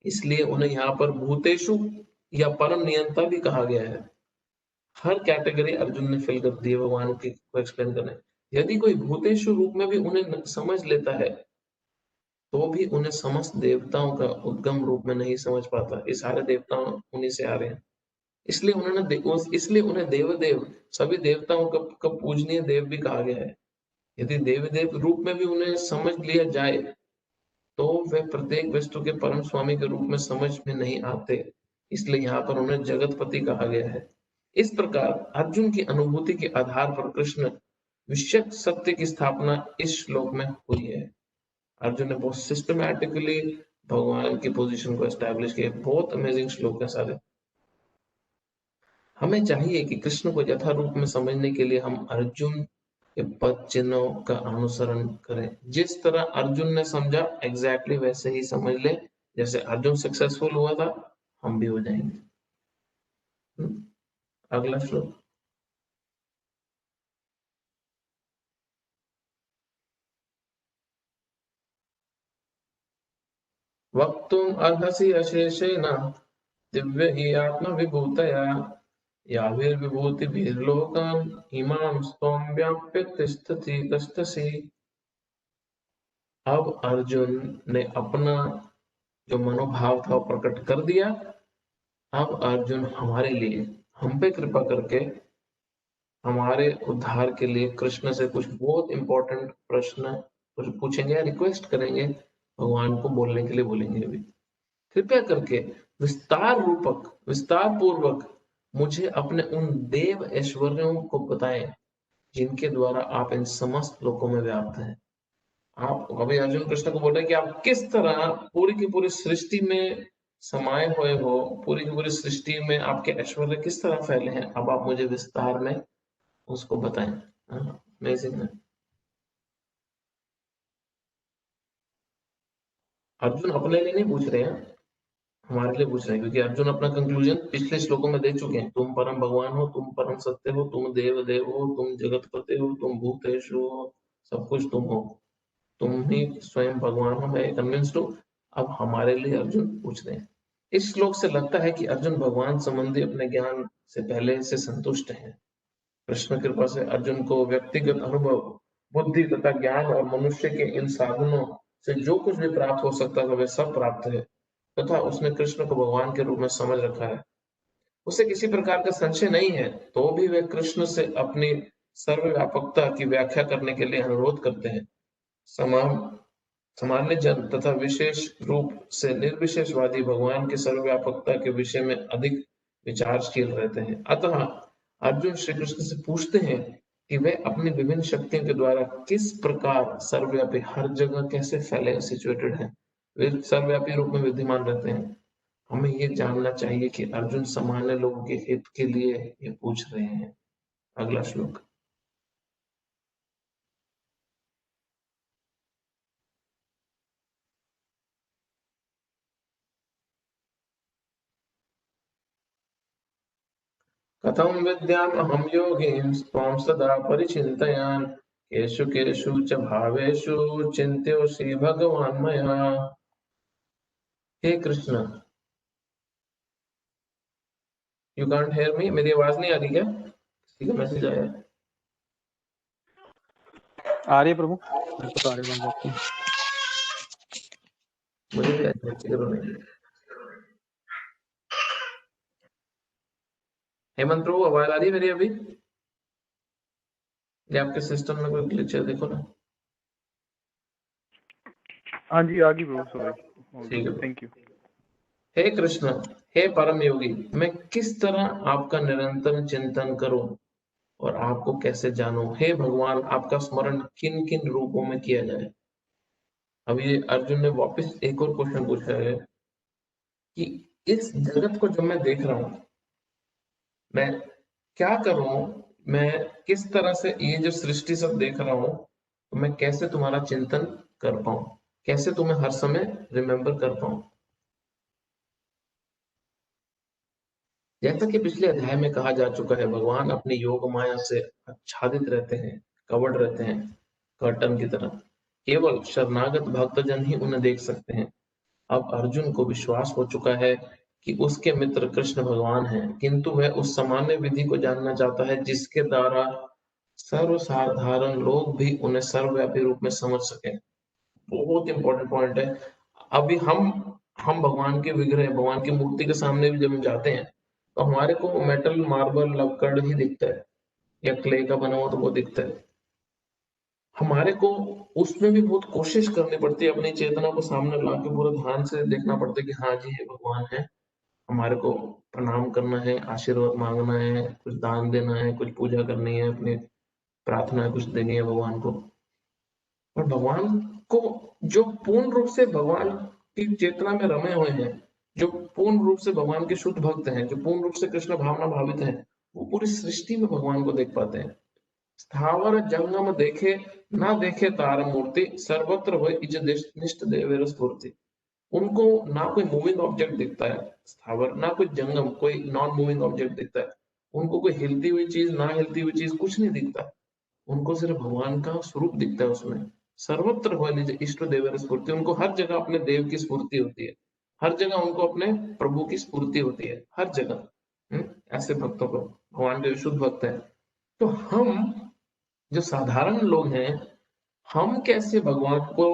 इसलिए उन्हें यहाँ पर भूतेषु या परम नियंता भी कहा गया है। हर कैटेगरी अर्जुन ने फिल कर दी है भगवान की को एक्सप्लेन करने। यदि कोई भूतेषु रूप में भी उन्हें समझ लेता है तो भी उन्हें समस्त देवताओं का उद्गम रूप में नहीं समझ पाता। ये सारे देवता उन्हीं से आ रहे हैं। इसलिए उन्हें देवदेव, सभी देवताओं का पूजनीय देव भी कहा गया है। यदि देवदेव रूप में भी उन्हें समझ लिया जाए तो वे प्रत्येक वस्तु के परम स्वामी के रूप में समझ में नहीं आते। इसलिए यहाँ पर उन्हें जगतपति कहा गया है। इस प्रकार अर्जुन की अनुभूति के आधार पर कृष्ण विशुद्ध सत्य की स्थापना इस श्लोक में हुई है। अर्जुन ने बहुत सिस्टमैटिकली भगवान की पोजीशन को एस्टैब्लिश किया। बहुत अमेजिंग श्लोक है सारे। हमें चाहिए कि कृष्ण को यथा रूप में समझने के लिए हम अर्जुन के पद चिन्हों का अनुसरण करें। जिस तरह अर्जुन ने समझा एग्जैक्टली वैसे ही समझ ले। जैसे अर्जुन सक्सेसफुल हुआ था, हम भी हो जाएंगे। अगला श्लोक। वक्तुम अर्हसि अशेषेण दिव्य हि आत्म विभूतया याभिर्विभूतिभिर्लोकान् इमां त्वं व्याप्य तिष्ठसि। अब अर्जुन ने अपना जो मनोभाव था वो प्रकट कर दिया। अब अर्जुन हमारे लिए, हम पे कृपा करके हमारे उद्धार के लिए कृष्ण से कुछ बहुत इंपॉर्टेंट प्रश्न कुछ पूछेंगे या रिक्वेस्ट करेंगे, भगवान को बोलने के लिए बोलेंगे भी। कृपया करके विस्तार पूर्वक मुझे अपने उन देव ऐश्वर्यों को बताएं जिनके द्वारा आप इन समस्त लोकों में व्याप्त हैं। आप अभी अर्जुन कृष्ण को बोल रहे हैं कि आप किस तरह पूरी की पूरी सृष्टि में समाये हुए हो, पूरी की पूरी सृष्टि में आपके ऐश्वर्य किस तरह फैले हैं, अब आप मुझे विस्तार में उसको बताएं। अमेजिंग है। अर्जुन अपने लिए नहीं पूछ रहे हैं, हमारे लिए पूछ रहे हैं, क्योंकि अर्जुन अपना कंक्लूजन पिछले श्लोकों में दे चुके हैं। तुम परम भगवान हो, तुम परम सत्य हो, तुम देव देव हो, तुम जगत पते हो, तुम भूतेषु हो, सब कुछ तुम हो, तुम ही स्वयं भगवान हो, मैं कन्विंस्ड हूँ। अब हमारे लिए अर्जुन पूछ रहे हैं। इस श्लोक से लगता है कि अर्जुन भगवान संबंधी अपने ज्ञान से पहले से संतुष्ट हैं। कृष्ण कृपा से अर्जुन को व्यक्तिगत अनुभव, बुद्धि तथा ज्ञान और मनुष्य के इन साधनों से जो कुछ भी प्राप्त हो सकता था वह सब प्राप्त है, तथा उसने कृष्ण को भगवान के रूप में समझ रखा है। उसे किसी प्रकार का संशय नहीं है, तो भी वे कृष्ण से अपनी सर्वव्यापकता की व्याख्या करने के लिए अनुरोध करते हैं। समान सामान्य जन तथा विशेष रूप से निर्विशेषवादी भगवान की सर्वव्यापकता के विषय में अधिक विचारशील रहते हैं। अतः अर्जुन श्री कृष्ण से पूछते हैं कि वे अपनी विभिन्न शक्तियों के द्वारा किस प्रकार सर्वव्यापी, हर जगह कैसे फैले, सिचुएटेड है, वे सर्वव्यापी रूप में विद्यमान रहते हैं। हमें ये जानना चाहिए कि अर्जुन सामान्य लोगों के हित के लिए ये पूछ रहे हैं। अगला श्लोक। कथं विद्यामहं योगीं त्वां सदा परिचिन्तयान् केषु केषु च भावेषु चिन्त्योऽसि भगवान् मया। हे Krishna, you can't hear me, मेरी आवाज नहीं आ रही क्या? किसी का मैसेज आया? आ रही है प्रभु, मेरे को तो आ रही है आपकी। मुझे भी अच्छा करो नहीं। हेमंत प्रभु, आवाज आ रही है मेरी अभी? ये आपके सिस्टम में कोई ग्लिच है, देखो ना। हाँ जी, आ गई प्रभु, सॉरी। ठीक है। Thank you. हे कृष्ण, हे परम योगी, मैं किस तरह आपका निरंतर चिंतन करूं और आपको कैसे जानूं? हे भगवान, आपका स्मरण किन किन रूपों में किया जाए? अब ये अर्जुन ने वापस एक और क्वेश्चन पूछा है कि इस जगत को जब मैं देख रहा हूं, मैं क्या करूं, मैं किस तरह से ये जो सृष्टि सब देख रहा हूं, तो मैं कैसे तुम्हारा चिंतन कर पाऊं, कैसे तुम्हें हर समय रिमेम्बर कर पाऊं? जैसा कि पिछले अध्याय में कहा जा चुका है, भगवान अपनी योग माया से आच्छादित रहते हैं, कवर्ड रहते हैं, कर्टन की तरह। केवल शरणागत भक्तजन ही उन्हें देख सकते हैं। अब अर्जुन को विश्वास हो चुका है कि उसके मित्र कृष्ण भगवान हैं, किंतु वह उस सामान्य विधि को जानना चाहता है जिसके द्वारा सर्वसाधारण लोग भी उन्हें सर्वव्यापी रूप में समझ सके। बहुत इंपॉर्टेंट पॉइंट है। अभी हम भगवान के विग्रह, भगवान की मूर्ति के सामने भी जब हम जाते हैं, तो हमारे को मेटल, मार्बल, लक्कड़ ही दिखता है, या क्ले का बना हुआ तो वो दिखता है। हमारे को उसमें भी बहुत कोशिश करनी पड़ती है, अपनी चेतना को सामने ला के पूरा ध्यान से देखना पड़ता है कि हाँ जी, ये भगवान है, हमारे को प्रणाम करना है, आशीर्वाद मांगना है, कुछ दान देना है, कुछ पूजा करनी है, अपनी प्रार्थना कुछ देनी है भगवान को। और भगवान को जो पूर्ण रूप से भगवान की चेतना में रमे हुए हैं, जो पूर्ण रूप से भगवान के शुद्ध भक्त हैं, जो पूर्ण रूप से कृष्ण भावना भावित हैं, वो पूरी सृष्टि में भगवान को देख पाते हैं। स्थावर जंगम देखे ना देखे तार मूर्ति, सर्वत्र हो इज निष्ठ देवेर स्फूर्ति। उनको ना कोई मूविंग ऑब्जेक्ट दिखता है स्थावर, ना कोई जंगम, कोई नॉन मूविंग ऑब्जेक्ट दिखता है। उनको कोई हिलती हुई चीज, ना हिलती हुई चीज, कुछ नहीं दिखता। उनको सिर्फ भगवान का स्वरूप दिखता है उसमें। सर्वत्र हो निज इष्ट देवर स्फूर्ति, उनको हर जगह अपने देव की स्फूर्ति होती है, हर जगह उनको अपने प्रभु की स्फूर्ति होती है, हर जगह। ऐसे भक्तों को, भगवान के शुद्ध भक्त है। तो हम जो साधारण लोग हैं, हम कैसे भगवान को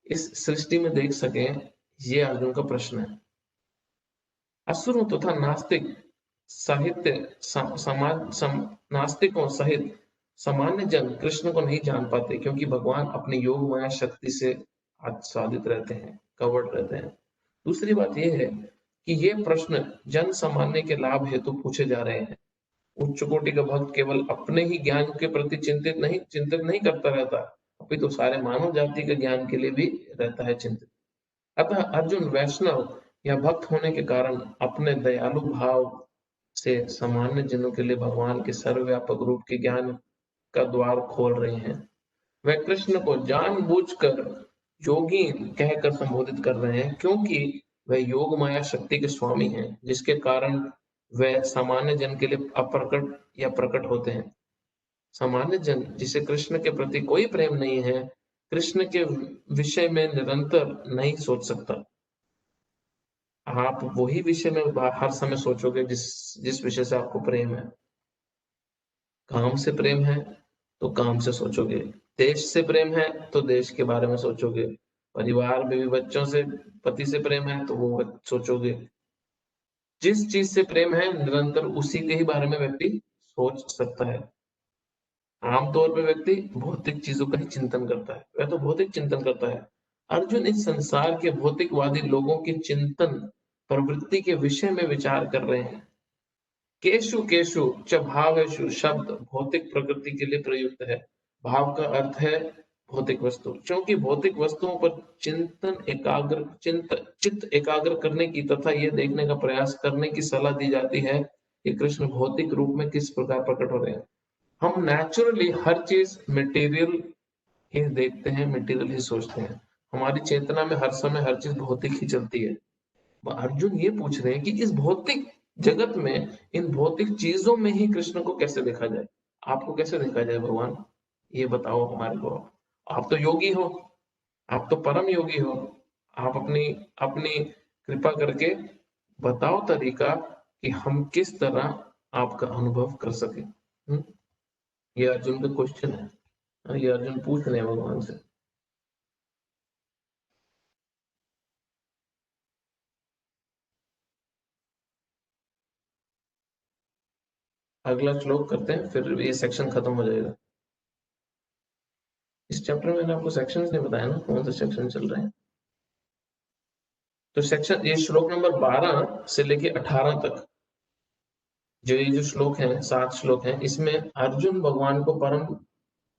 इस सृष्टि में देख सकें, ये अर्जुन का प्रश्न है। असुरों तथा नास्तिक साहित्य नास्तिकों सहित सामान्य जन कृष्ण को नहीं जान पाते, क्योंकि भगवान अपने योग माया शक्ति से आच्छादित रहते हैं, कवर्ड रहते हैं। दूसरी बात यह है कि ये प्रश्न जन सामान्य के लाभ हेतु पूछे जा रहे हैं। उच्च कोटि का भक्त केवल अपने ही ज्ञान के प्रति चिंतित नहीं करता रहता, अपितु तो सारे मानव जाति के ज्ञान के लिए भी रहता है चिंतित। अतः अर्जुन वैष्णव या भक्त होने के कारण अपने दयालु भाव से सामान्य जनों के लिए भगवान के सर्वव्यापक रूप के ज्ञान का द्वार खोल रहे हैं। वह कृष्ण को जानबूझकर योगी कहकर संबोधित कर रहे हैं, क्योंकि वह योग माया शक्ति के स्वामी हैं, जिसके कारण वह सामान्य जन के लिए अप्रकट या प्रकट होते हैं। सामान्य जन जिसे कृष्ण के प्रति कोई प्रेम नहीं है, कृष्ण के विषय में निरंतर नहीं सोच सकता। आप वही विषय में हर समय सोचोगे जिस जिस विषय से आपको प्रेम है। काम से प्रेम है तो काम से सोचोगे, देश से प्रेम है तो देश के बारे में सोचोगे, परिवार बीवी बच्चों से पति से प्रेम है तो वो सोचोगे। जिस चीज से प्रेम है निरंतर उसी के ही बारे में व्यक्ति सोच सकता है। आमतौर पर व्यक्ति भौतिक चीजों का ही चिंतन करता है, वह तो भौतिक चिंतन करता है। अर्जुन इस संसार के भौतिकवादी लोगों के चिंतन प्रवृत्ति के विषय में विचार कर रहे हैं। केशु केशु च भावेषु शब्द भौतिक प्रकृति के लिए प्रयुक्त है। भाव का अर्थ है भौतिक वस्तु, क्योंकि भौतिक वस्तुओं पर चित्त एकाग्र करने की तथा ये देखने का प्रयास करने की सलाह दी जाती है कि कृष्ण भौतिक रूप में किस प्रकार प्रकट हो रहे हैं। हम नेचुरली हर चीज मटेरियल ही देखते हैं, मटेरियल ही सोचते हैं। हमारी चेतना में हर समय हर चीज भौतिक ही चलती है। अर्जुन ये पूछ रहे हैं कि इस भौतिक जगत में, इन भौतिक चीजों में ही कृष्ण को कैसे देखा जाए। आपको कैसे देखा जाए भगवान, ये बताओ हमारे को। आप तो योगी हो, आप तो परम योगी हो, आप अपनी अपनी कृपा करके बताओ तरीका कि हम किस तरह आपका अनुभव कर सके। ये अर्जुन का क्वेश्चन है, ये अर्जुन पूछ रहे हैं भगवान से। अगला श्लोक करते हैं, फिर ये सेक्शन खत्म हो जाएगा। इस चैप्टर में मैंने आपको सेक्शंस नहीं बताया ना, कौन से सेक्शन चल रहे हैं। तो सेक्शन ये श्लोक नंबर 12 से लेके 18 तक जो ये जो श्लोक हैं, 7 श्लोक हैं, इसमें अर्जुन भगवान को परम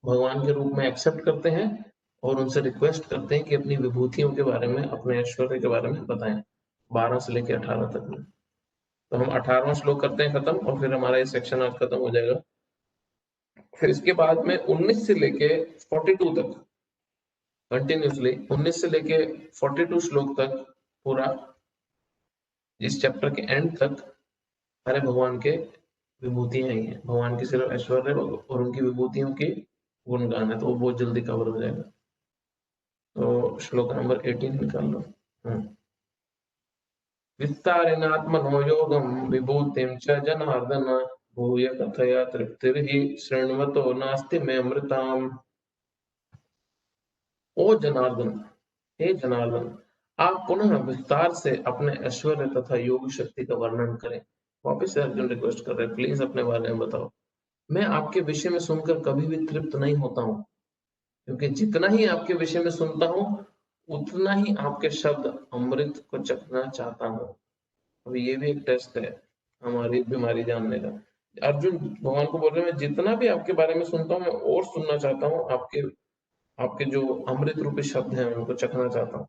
भगवान के रूप में एक्सेप्ट करते हैं और उनसे रिक्वेस्ट करते हैं कि अपनी विभूतियों के बारे में, अपने ऐश्वर्य के बारे में बताएं। 12 से लेके 18 तक में। तो हम 18वां श्लोक करते हैं खत्म, और फिर हमारा ये सेक्शन आज खत्म हो जाएगा। फिर इसके बाद में 19 से लेके 42 तक कंटिन्यूसली 19 से लेके 42 श्लोक तक पूरा इस चैप्टर के एंड तक सारे भगवान के विभूतियां ही हैं। भगवान की सिर्फ ऐश्वर्य और उनकी विभूतियों की गुणगान है, तो वो बहुत जल्दी कवर हो जाएगा। तो श्लोक नंबर 18 निकाल लो। विस्तारेणात्मनो योगं विभूतिं च जनार्दन भूय कथया तृप्तिर्हि शृण्वतो नास्ति मे अमृताम्। ओ जनार्दन, हे जनार्दन, आप पुनः विस्तार से अपने ऐश्वर्य तथा योग शक्ति का वर्णन करें। वापिस से अर्जुन रिक्वेस्ट कर रहे हैं, प्लीज अपने बारे में बताओ। मैं आपके विषय में सुनकर कभी भी तृप्त नहीं होता हूँ, क्योंकि जितना ही आपके विषय में सुनता हूँ उतना ही आपके शब्द अमृत को चखना चाहता हूँ। अभी ये भी एक टेस्ट है हमारी बीमारी जानने का। अर्जुन भगवान को बोल रहे हैं, मैं जितना भी आपके बारे में सुनता हूँ मैं और सुनना चाहता हूँ, आपके जो अमृत रूपी शब्द हैं उनको चखना चाहता हूँ।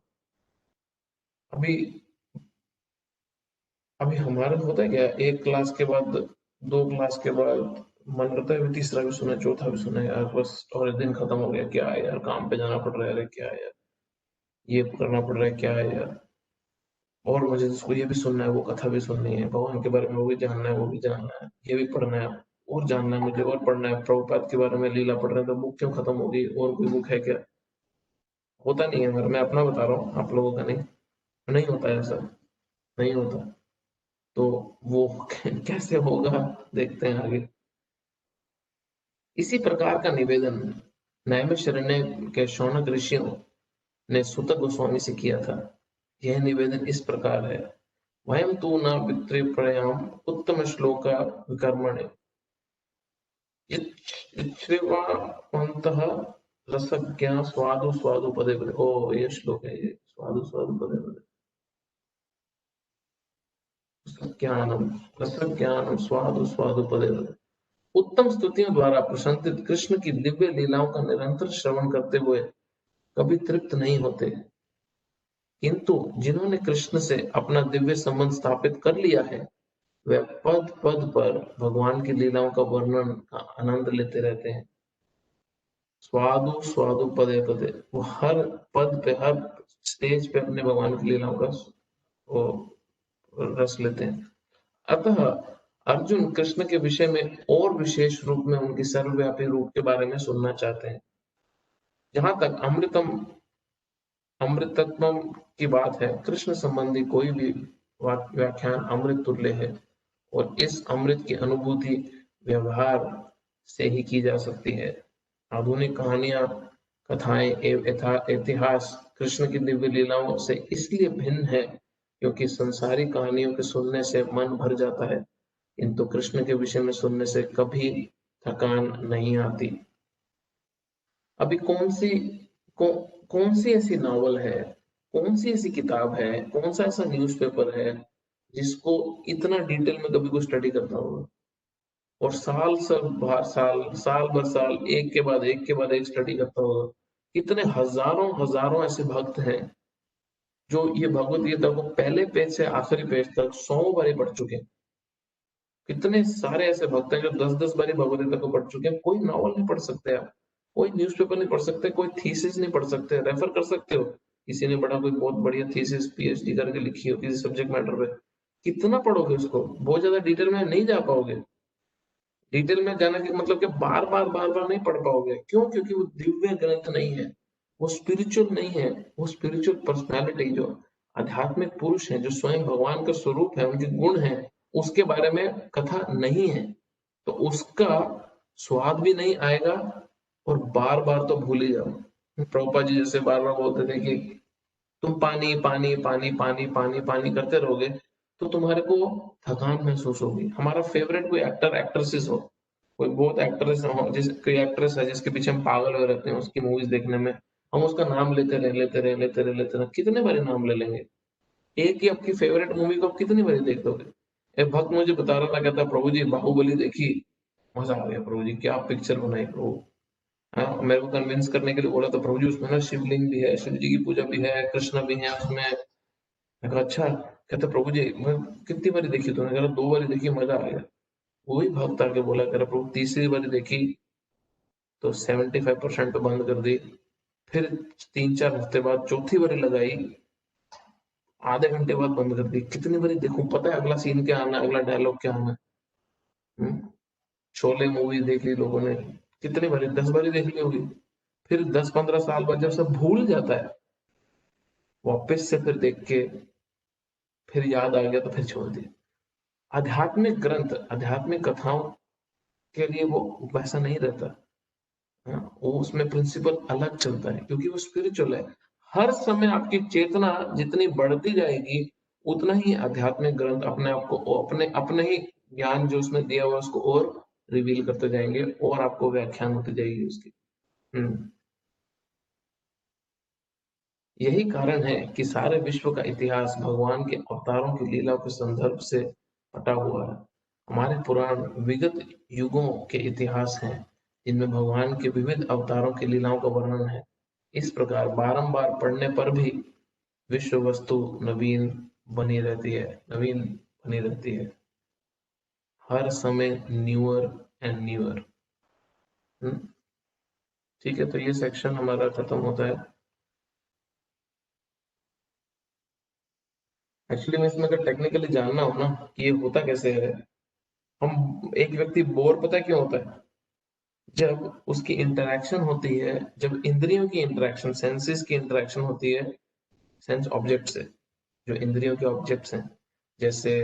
अभी अभी हमारा होता है क्या, एक क्लास के बाद, 2 क्लास के बाद मन करता है तीसरा भी सुना, चौथा भी सुना यार, बस और दिन खत्म हो गया, क्या है यार, काम पे जाना पड़ रहा है, क्या है यार, ये करना पड़ रहा है, क्या है यार, और मुझे इसको ये भी सुनना है, वो कथा भी सुननी है, भगवान के बारे में वो भी जानना है, वो भी जानना है, ये भी पढ़ना है, और जानना है मुझे, और पढ़ना है, प्रभुपाद के बारे में लीला पढ़ रहे हैं, तो बुक क्यों खत्म होगी, और कोई बुक है क्या। होता नहीं है, मैं अपना बता रहा हूँ, आप लोगों का नहीं, नहीं होता है ऐसा, नहीं होता। तो वो कैसे होगा देखते हैं आगे। इसी प्रकार का निवेदन नैमिषारण्य के शौनक ऋषियों ने सूत गोस्वामी से किया था। यह निवेदन इस प्रकार है, वयं तु न पितृप्रयाम उत्तम श्लोक विकर्मणे इच्छ्रिवावन्तः रसज्ञा स्वादु स्वादु पदे पदे। ओ ये श्लोक है, ये स्वादु स्वादु पदे पदे, रसज्ञानम रसज्ञानम स्वादु स्वादु पदे पदे। उत्तम स्तुतियों द्वारा प्रशंसित कृष्ण की दिव्य लीलाओं का निरंतर श्रवण करते हुए कभी तृप्त नहीं होते। किंतु जिन्होंने कृष्ण से अपना दिव्य संबंध स्थापित कर लिया है, वे पद पद पर भगवान की लीलाओं का वर्णन का आनंद लेते रहते हैं। स्वादु स्वादु पदे पदे, वो हर पद पे, हर स्टेज पे अपने भगवान की लीलाओं का वो रस लेते हैं। अतः अर्जुन कृष्ण के विषय में और विशेष रूप में उनकी सर्वव्यापी रूप के बारे में सुनना चाहते हैं। जहां तक अमृतत्वम की बात है, कृष्ण संबंधी कोई भी व्याख्यान अमृत तुल्य है, और इस अमृत की अनुभूति व्यवहार से ही की जा सकती है। आधुनिक कहानियां, कथाएं एवं इतिहास कृष्ण की दिव्य लीलाओं से इसलिए भिन्न है क्योंकि संसारिक कहानियों के सुनने से मन भर जाता है, किंतु कृष्ण के विषय में सुनने से कभी थकान नहीं आती। अभी कौ, कौन सी ऐसी नॉवल है, कौन सी ऐसी किताब है, कौन सा ऐसा न्यूज़पेपर है जिसको इतना डिटेल में कभी कोई स्टडी करता होगा, और साल भर साल एक के बाद एक स्टडी करता होगा। कितने हजारों हजारों ऐसे भक्त हैं जो ये भगवत गीता को पहले पेज से आखिरी पेज तक 100 बारी पढ़ चुके हैं। कितने सारे ऐसे भक्त हैं जो 10-10 बारी भगवत गीता को पढ़ चुके हैं। कोई नॉवल नहीं पढ़ सकते आप, कोई न्यूज़पेपर नहीं पढ़ सकते, कोई थीसिस नहीं पढ़ सकते। रेफर कर सकते हो, किसी ने बड़ा कोई बहुत बढ़िया थीसिस पीएचडी करके लिखी हो किसी सब्जेक्ट मैटर पे, कितना पढ़ोगे उसको? बहुत ज्यादा डिटेल में नहीं जा पाओगे। डिटेल में जाने के मतलब कि बार बार नहीं पढ़ पाओगे। क्यों? क्योंकि वो दिव्य ग्रंथ नहीं है, वो स्पिरिचुअल नहीं है। वो स्पिरिचुअल पर्सनालिटी, जो आध्यात्मिक पुरुष है, जो स्वयं भगवान का स्वरूप है, उनके गुण है, उसके बारे में कथा नहीं है, तो उसका स्वाद भी नहीं आएगा, और बार बार तो भूल ही जाओ। प्रभुपाद जी जैसे बार बार बोलते थे कि तुम पानी पानी पानी पानी पानी पानी करते रहोगे तो तुम्हारे को थकान महसूस होगी। हमारा फेवरेट कोई एक्टर एक्ट्रेसेस हो, कोई बहुत एक्ट्रेस हो, कोई एक्ट्रेस है जिसके पीछे हम पागल हो रहते हैं उसकी मूवीज देखने में, हम उसका नाम लेते रहे, कितने बारी नाम ले लेंगे? एक ही आपकी फेवरेट मूवी को आप कितनी बारी देख दोगे? एक भक्त मुझे बता रहा था, कहता प्रभु जी बाहुबली देखी, मजा आ गया प्रभु जी, क्या पिक्चर बनाई प्रभु। हाँ, मेरे को कन्विंस करने के लिए बोला, तो प्रभु जी उसमें ना शिवलिंग भी है, शिव जी की पूजा भी है, कृष्ण भी है उसमें। मैं कहा अच्छा। कहते प्रभु जी मैं कितनी बारी देखी तूने? कह रहा 2 बारी देखी, मजा आ गया। वही भक्त आके बोला, कह रहा प्रभु तीसरी बारी देखी तो 75% पे बंद कर दी, फिर 3-4 हफ्ते बाद चौथी बारी लगाई, आधे घंटे बाद बंद कर दी। कितनी बारी देखूं, पता है अगला सीन क्या आना है, अगला डायलॉग क्या आना है। शोले मूवी देख ली लोगों ने, कितनी बारी? 10 बारी देख ली होगी। फिर 10-15 साल बाद जब सब भूल जाता है, वापस से फिर देख के फिर याद आ गया तो फिर छोड़ दिया। आध्यात्मिक ग्रंथ, आध्यात्मिक कथाओं के लिए वो वैसा नहीं रहता। हाँ, वो उसमें प्रिंसिपल अलग चलता है क्योंकि वो स्पिरिचुअल है। हर समय आपकी चेतना जितनी बढ़ती जाएगी, उतना ही आध्यात्मिक ग्रंथ अपने आप को अपने अपने ही ज्ञान जो उसमें दिया हुआ है उसको और रिवील करते जाएंगे, और आपको व्याख्यान होती जाएगी उसकी। हम्म। यही कारण है कि सारे विश्व का इतिहास भगवान के अवतारों की लीला के संदर्भ से पटा हुआ है। हमारे पुराण विगत युगों के इतिहास हैं जिनमें भगवान के विविध अवतारों की लीलाओं का वर्णन है। इस प्रकार बारंबार पढ़ने पर भी विश्व वस्तु नवीन बनी रहती है, हर समय न्यूअर एंड न्यूअर। ठीक है, तो ये सेक्शन हमारा खत्म होता है। एक्चुअली में इसमें अगर टेक्निकली जानना हो ना कि ये होता कैसे है, हम एक व्यक्ति बोर पता है क्यों होता है? जब उसकी इंटरेक्शन होती है, जब इंद्रियों की इंटरेक्शन, सेंसेस की इंटरेक्शन होती है सेंस ऑब्जेक्ट से, जो इंद्रियों के ऑब्जेक्ट्स हैं, जैसे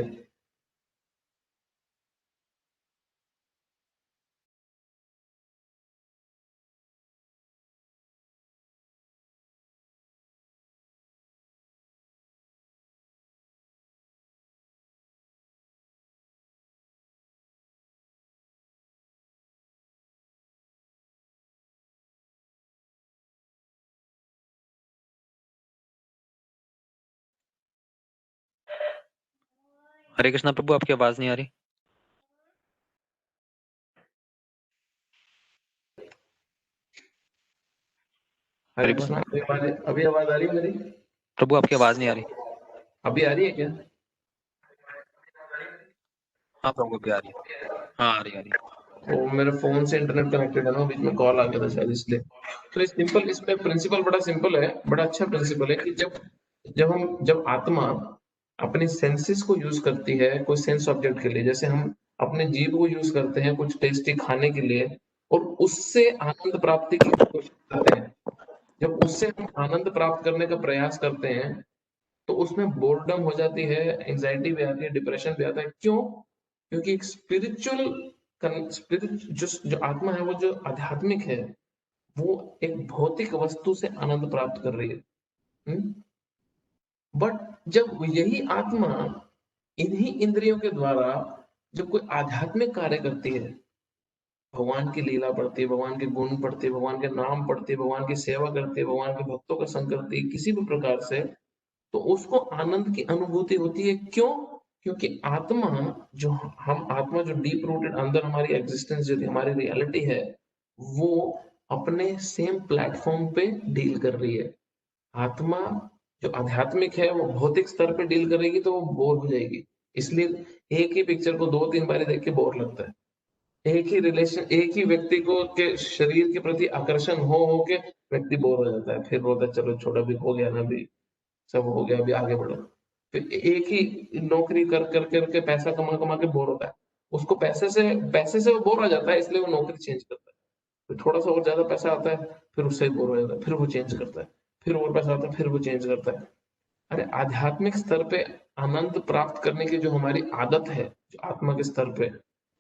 हरे कृष्णा प्रभु, आपकी आवाज नहीं आ रही। हरे हरिबोल। कृष्णा, अभी आवाज आ रही है मेरी? प्रभु आपकी आवाज नहीं आ रही। अभी आ रही है क्या? हाँ प्रभु अभी आ रही है। हाँ आ रही है। वो मेरे फोन से इंटरनेट कनेक्टेड है ना, बीच में कॉल आ गया था शायद इसलिए। तो इस सिंपल, इसमें प्रिंसिपल बड़ा सिंपल है, बड़ा अच्छा प्रिंसिपल है कि जब आत्मा अपनी सेंसेस को यूज करती है कोई सेंस ऑब्जेक्ट के लिए, जैसे हम अपने जीभ को यूज करते हैं कुछ टेस्टी खाने के लिए और उससे आनंद प्राप्ति की कोशिश करते हैं, जब उससे हम आनंद प्राप्त करने का प्रयास करते हैं तो उसमें बोर्डम हो जाती है, एंजाइटी भी आती है, डिप्रेशन भी आता है। क्यों? क्योंकि एक स्पिरिट जो आत्मा है, वो जो आध्यात्मिक है, वो एक भौतिक वस्तु से आनंद प्राप्त कर रही है। बट जब यही आत्मा इन्हीं इंद्रियों के द्वारा जब कोई आध्यात्मिक कार्य करती है, भगवान की लीला पढ़ती है, भगवान के गुण पढ़ती है, भगवान के नाम पढ़ती है, भगवान की सेवा करती है, भगवान के भक्तों का संग करती है किसी भी प्रकार से, तो उसको आनंद की अनुभूति होती है। क्यों? क्योंकि आत्मा जो हम आत्मा जो डीप रूटेड अंदर हमारी एग्जिस्टेंस, जो हमारी रियलिटी है, वो अपने सेम प्लेटफॉर्म पे डील कर रही है। आत्मा जो आध्यात्मिक है वो भौतिक स्तर पे डील करेगी तो वो बोर हो जाएगी। इसलिए एक ही पिक्चर को 2-3 बार देख के बोर लगता है। एक ही व्यक्ति को के शरीर के प्रति आकर्षण हो के व्यक्ति बोर हो जाता है, फिर बोलता है चलो छोड़ो, अभी हो गया ना, अभी सब हो गया, अभी आगे बढ़ो। फिर एक ही नौकरी कर कर करके पैसा कमा कमा के बोर होता है, उसको पैसे से वो बोर हो जाता है, इसलिए वो नौकरी चेंज करता है। फिर थोड़ा सा और ज्यादा पैसा आता है, फिर उससे ही बोर हो जाता है, फिर वो चेंज करता है। फिर और पैसा आता है, फिर वो चेंज करता है। अरे आध्यात्मिक स्तर पे आनंद प्राप्त करने की जो हमारी आदत है, जो आत्मा के स्तर पे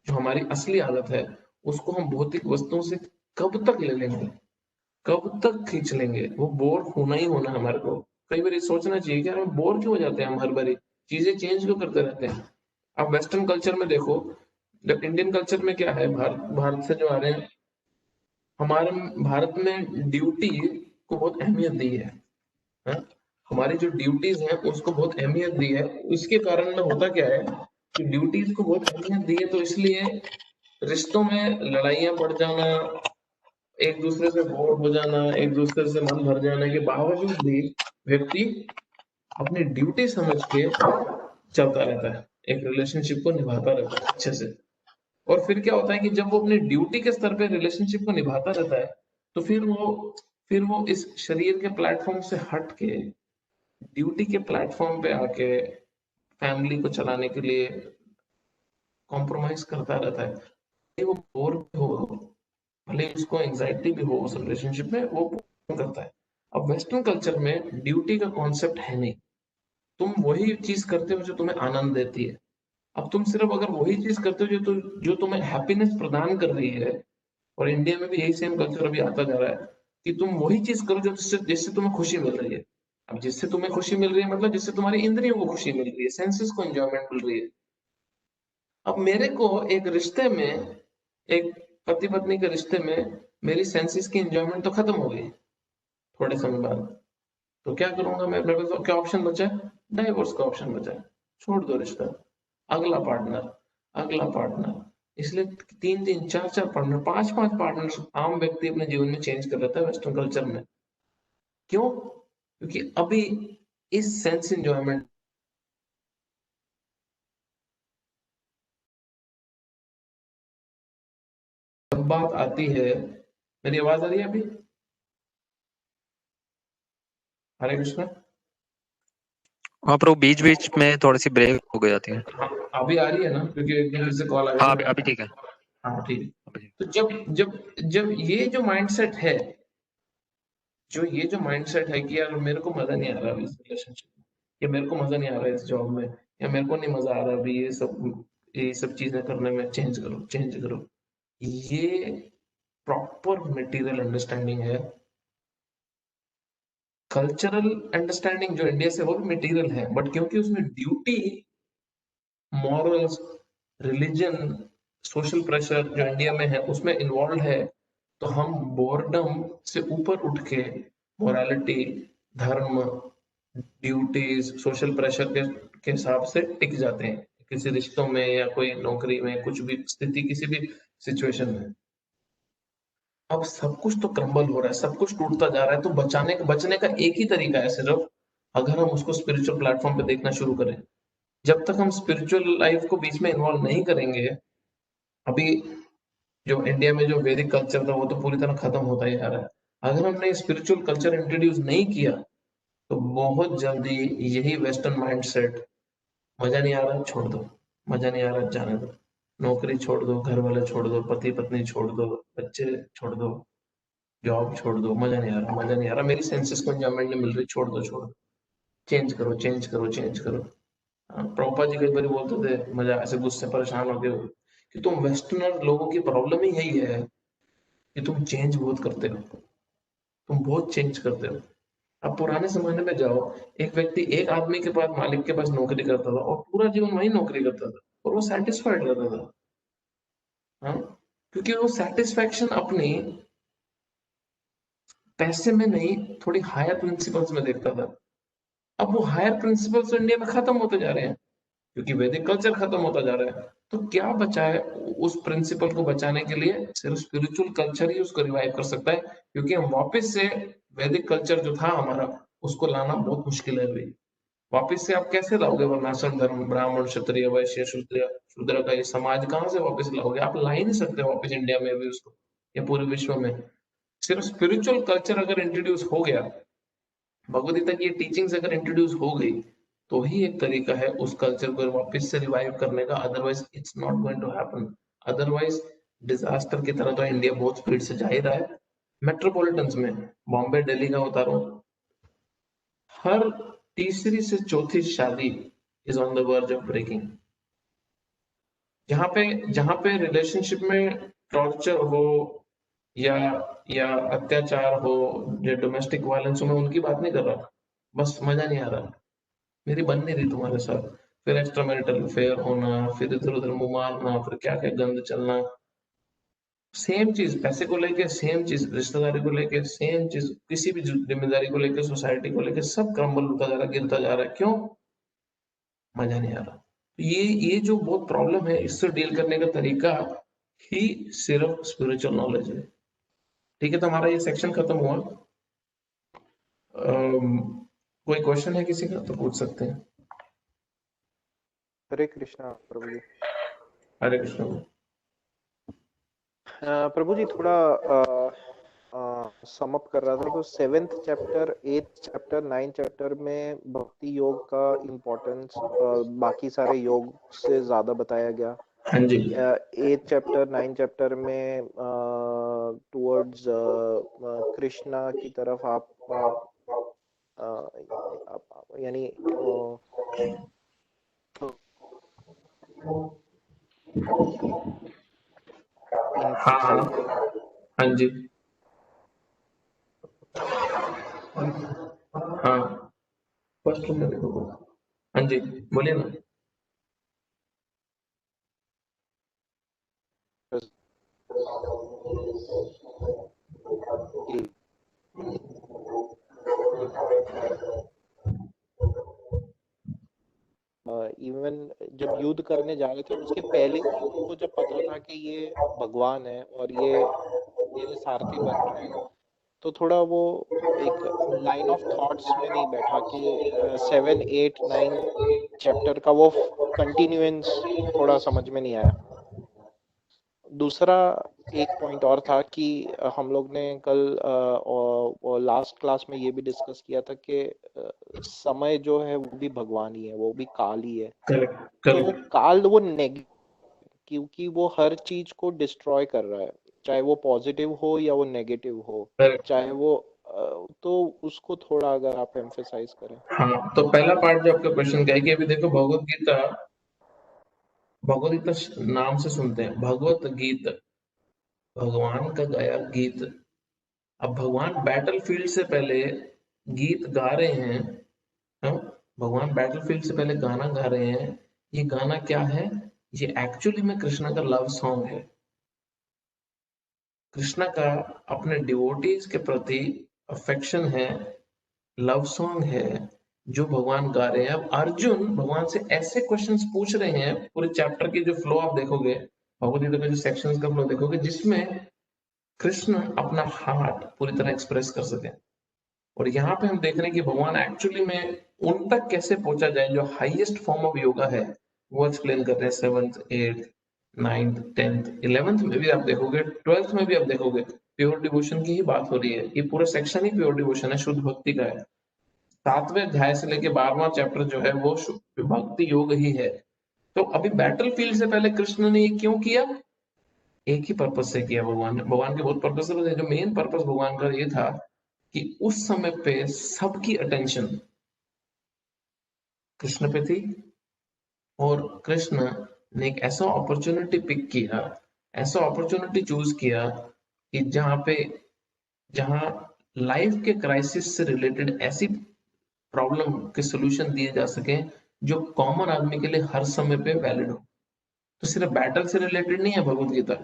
जो हमारी असली आदत है, उसको हम भौतिक वस्तुओं से कब तक ले लेंगे, कब तक खींच लेंगे? वो बोर होना ही होना है हमारे को। कई बार ये सोचना चाहिए कि यार हम बोर क्यों हो जाते हैं, हम हर बारी चीजें चेंज क्यों करते रहते हैं। अब वेस्टर्न कल्चर में देखो, जब इंडियन कल्चर में क्या है, भारत भारत से जो आ रहे हैं, हमारे भारत में ड्यूटी को बहुत अहमियत दी है। हाँ? हमारी जो ड्यूटीज हैं उसको बहुत अहमियत दी है। इसके कारण में होता क्या है कि ड्यूटीज को बहुत अहमियत दी है, तो इसलिए रिश्तों में लड़ाइयां बढ़ जाना, एक दूसरे से बोर हो जाना, एक दूसरे से मन भर जाने के बावजूद भी व्यक्ति अपनी ड्यूटी समझ के चलता रहता है, एक रिलेशनशिप को निभाता रहता है अच्छे से। और फिर क्या होता है कि जब वो अपनी ड्यूटी के स्तर पे रिलेशनशिप को निभाता रहता है, तो फिर वो इस शरीर के प्लेटफॉर्म से हट के ड्यूटी के प्लेटफॉर्म पे आके फैमिली को चलाने के लिए कॉम्प्रोमाइज करता रहता है। भले वो बोर हो, भले उसको एंजाइटी भी हो उस रिलेशनशिप में, वो करता है। अब वेस्टर्न कल्चर में ड्यूटी का कॉन्सेप्ट है नहीं, तुम वही चीज करते हो जो तुम्हें आनंद देती है। अब तुम सिर्फ अगर वही चीज करते हो जो तुम्हें हैप्पीनेस प्रदान कर रही है, और इंडिया में भी यही सेम कल्चर अभी आता जा रहा है कि तुम वही चीज करो जो जिससे जिससे तुम्हें खुशी मिल रही है। अब जिससे तुम्हें खुशी मिल रही है मतलब जिससे तुम्हारी इंद्रियों को खुशी मिल रही है, सेंसेस को एंजॉयमेंट मिल रही है। अब मेरे को एक रिश्ते में, एक पति पत्नी के रिश्ते में मेरी सेंसेस की एंजॉयमेंट तो खत्म हो गई थोड़े समय बाद। तो क्या करूंगा मैं? मेरे पास क्या ऑप्शन बचा है? डाइवोर्स का ऑप्शन बचा है। छोड़ दो रिश्ता, अगला पार्टनर, अगला पार्टनर। इसलिए 3-3 4-4 पार्टनर, 5-5 पार्टनर आम व्यक्ति अपने जीवन में चेंज कर लेता है वेस्टर्न कल्चर में। क्यों? क्योंकि अभी इस सेंस एंजॉयमेंट बात आती है। मेरी आवाज आ रही है अभी? हरे कृष्ण। हाँ प्रभु बीच बीच में थोड़ी सी ब्रेक हो गई जाती है। हाँ, अभी आ रही है ना, क्योंकि एक दिन से कॉल आ गया हाँ ना। अभी ठीक है। हाँ ठीक है। अभी ठीक। तो जब जब जब ये जो माइंडसेट है, ये जो माइंडसेट है कि यार मेरे को मजा नहीं आ रहा अभी इस रिलेशनशिप में, या मेरे को मजा नहीं आ रहा है इस जॉब में, या मेरे को नहीं मजा आ रहा अभी ये सब चीजें करने में, चेंज करो चेंज करो। ये प्रॉपर मटेरियल अंडरस्टैंडिंग है। कल्चरल अंडरस्टैंडिंग जो इंडिया से, वो भी मटेरियल है, बट क्योंकि उसमें duty, morals, religion, social pressure जो इंडिया में है उसमें इन्वॉल्व है, तो हम बोर्डम से ऊपर उठ के मोरालिटी, धर्म, ड्यूटीज, सोशल प्रेशर के हिसाब से टिक जाते हैं किसी रिश्तों में या कोई नौकरी में, कुछ भी स्थिति, किसी भी सिचुएशन में। अब सब कुछ तो क्रम्बल हो रहा है, सब कुछ टूटता जा रहा है, तो बचने का एक ही तरीका है सिर्फ, अगर हम उसको स्पिरिचुअल प्लेटफॉर्म पे देखना शुरू करें। जब तक हम स्पिरिचुअल लाइफ को बीच में इन्वॉल्व नहीं करेंगे, अभी जो इंडिया में जो वैदिक कल्चर था वो तो पूरी तरह खत्म होता ही जा रहा है। अगर हमने स्पिरिचुअल कल्चर इंट्रोड्यूस नहीं किया तो बहुत जल्दी यही वेस्टर्न माइंडसेट, मजा नहीं आ रहा छोड़ दो, मजा नहीं आ रहा जाने दो, नौकरी छोड़ दो, घर वाले छोड़ दो, पति पत्नी छोड़ दो, बच्चे छोड़ दो, जॉब छोड़ दो, मजा नहीं आ रहा, मजा नहीं आ रहा, मेरी सेंसेस को एंजॉयमेंट नहीं मिल रही, छोड़ दो छोड़ दो, चेंज करो चेंज करो चेंज करो। प्रभुपाद जी कई बार बोलते थे, मजा ऐसे गुस्से परेशान होके, कि तुम वेस्टर्नर लोगों की प्रॉब्लम ही यही है कि तुम चेंज बहुत करते हो, तुम बहुत चेंज करते हो। अब पुराने जमाने में जाओ, एक व्यक्ति एक आदमी के पास, मालिक के पास नौकरी करता था और पूरा जीवन वही नौकरी करता था और वो सेटिस्फाइड रहता था। हाँ, क्योंकि वो सेटिस्फैक्शन अपनी पैसे में नहीं, थोड़ी हायर प्रिंसिपल्स में देखता था। अब वो हायर प्रिंसिपल्स इंडिया में खत्म होते जा रहे हैं क्योंकि वैदिक कल्चर खत्म होता जा रहा है। तो क्या बचा है उस प्रिंसिपल को बचाने के लिए? सिर्फ स्पिरिचुअल कल्चर ही उसको रिवाइव कर सकता है, क्योंकि हम वापस से वैदिक कल्चर जो था हमारा, उसको लाना बहुत मुश्किल है भाई। वापस से आप कैसे लाओगे वर्णाश्रम धर्म, ब्राह्मण क्षत्रिय वैश्य शूद्र, शूद्र का ये समाज कहाँ से वापस लाओगे? आप ला ही नहीं सकते वापस इंडिया में भी उसको, या पूरे विश्व में। सिर्फ स्पिरिचुअल कल्चर अगर इंट्रोड्यूस हो गया, भगवद गीता की ये टीचिंग्स अगर इंट्रोड्यूस हो गई, तो ही एक तरीका है उस कल्चर को वापस से रिवाइव करने का, otherwise it's not going to happen. Otherwise disaster की तरह तो इंडिया बहुत स्पीड से जा ही रहा है। मेट्रोपॉलिटन्स में, बॉम्बे दिल्ली का बता रहा हूँ, हर तीसरी से चौथी शादी is on the verge of breaking. जहां पे रिलेशनशिप में टॉर्चर हो या या अत्याचार हो या डोमेस्टिक वायलेंस हो, मैं उनकी बात नहीं कर रहा, बस मजा नहीं आ रहा, मेरी बन नहीं रही तुम्हारे साथ, फिर एक्स्ट्रा मैरिटल अफेयर होना, फिर इधर उधर मुंह मारना, फिर क्या क्या गंद चलना, सेम चीज पैसे को लेके, सेम चीज रिश्तेदारी को लेके, सेम चीज किसी भी जिम्मेदारी को लेके, सोसाइटी को लेके, सब क्रम्बल होता जा रहा है, गिरता जा रहा है। क्यों? मजा नहीं आ रहा। तो ये जो बहुत प्रॉब्लम है, इससे डील करने का तरीका ही सिर्फ स्पिरिचुअल नॉलेज है। ठीक है, तो हमारा ये सेक्शन खत्म हुआ। कोई क्वेश्चन है किसी का तो पूछ सकते हैं। हरे कृष्णा प्रभु जी। हरे कृष्ण। प्रभु जी थोड़ा सम अप कर रहा था, तो 7th chapter, 8th chapter, 9th chapter में भक्ति योग का इम्पोर्टेंस बाकी सारे योग से ज्यादा बताया गया। हाँ जी। 8th चैप्टर, 9th चैप्टर में टुवर्ड्स कृष्णा की तरफ आप यानी हाँ हाँ जी, हाँ फर्स्ट में देखो। हाँ जी, बोलिए ना। इवन जब युद्ध करने जा रहे थे उसके पहले ही उनको जब पता था कि ये भगवान है और ये मेरे सारथी बन रहे हैं, तो थोड़ा वो एक लाइन ऑफ थॉट्स में नहीं बैठा कि 7, 8, 9 चैप्टर का वो कंटिन्यूएंस थोड़ा समझ में नहीं आया। दूसरा एक पॉइंट और था कि हम लोग ने कल और लास्ट क्लास में ये भी डिस्कस किया था कि समय जो है वो भी भगवान ही है, वो भी काल ही है। तो वो काल वो क्योंकि वो हर चीज को डिस्ट्रॉय कर रहा है, चाहे वो पॉजिटिव हो या वो नेगेटिव हो, चाहे वो तो उसको थोड़ा अगर आप एम्फेसाइज करें। हाँ, तो पहला पार्ट जो आपका क्वेश्चन का है कि अभी देखो भगवत गीता नाम से सुनते हैं, भगवत गीत, भगवान का गाया गीत। अब भगवान बैटलफील्ड से पहले गीत गा रहे हैं। हाँ, भगवान बैटलफील्ड से पहले गाना गा रहे हैं। ये गाना क्या है? ये एक्चुअली में कृष्णा का लव सॉन्ग है। कृष्णा का अपने डिवोटीज के प्रति अफेक्शन है, लव सॉन्ग है जो भगवान गा रहे हैं। अब अर्जुन भगवान से ऐसे क्वेश्चंस पूछ रहे हैं, पूरे चैप्टर की जो फ्लो आप देखोगे, भगवद गीता के जो सेक्शंस का फ्लो देखोगे, जिसमें कृष्ण अपना हार्ट पूरी तरह एक्सप्रेस कर सके। और यहाँ पे हम देख रहे हैं कि भगवान एक्चुअली में उन तक कैसे पहुंचा जाए जो हाईएस्ट फॉर्म ऑफ योगा है, वो एक्सप्लेन कर रहे हैं 7th 8th 9th 10th 11th में भी आप देखोगे, 12th में भी आप देखोगे, प्योर डिवोशन की ही बात हो रही है। ये पूरा सेक्शन ही प्योर डिवोशन है, शुद्ध भक्ति का है। 7वें अध्याय से लेके 12वां चैप्टर जो है वो भक्ति योग ही है। तो अभी बैटलफील्ड से पहले कृष्ण ने ये क्यों किया? एक ही पर्पस से किया। भगवान के बहुत पर्पस है, जो मेन पर्पस भगवान का ये था कि उस समय पे सबकी अटेंशन कृष्ण पे थी, और कृष्ण ने एक ऐसा अपॉर्चुनिटी पिक किया, ऐसा अपॉर्चुनिटी चूज किया कि जहां लाइफ के क्राइसिस से रिलेटेड ऐसी प्रॉब्लम के सॉल्यूशन दिए जा सके जो कॉमन आदमी के लिए हर समय पे वैलिड हो। तो सिर्फ बैटल से रिलेटेड नहीं है भगवत गीता,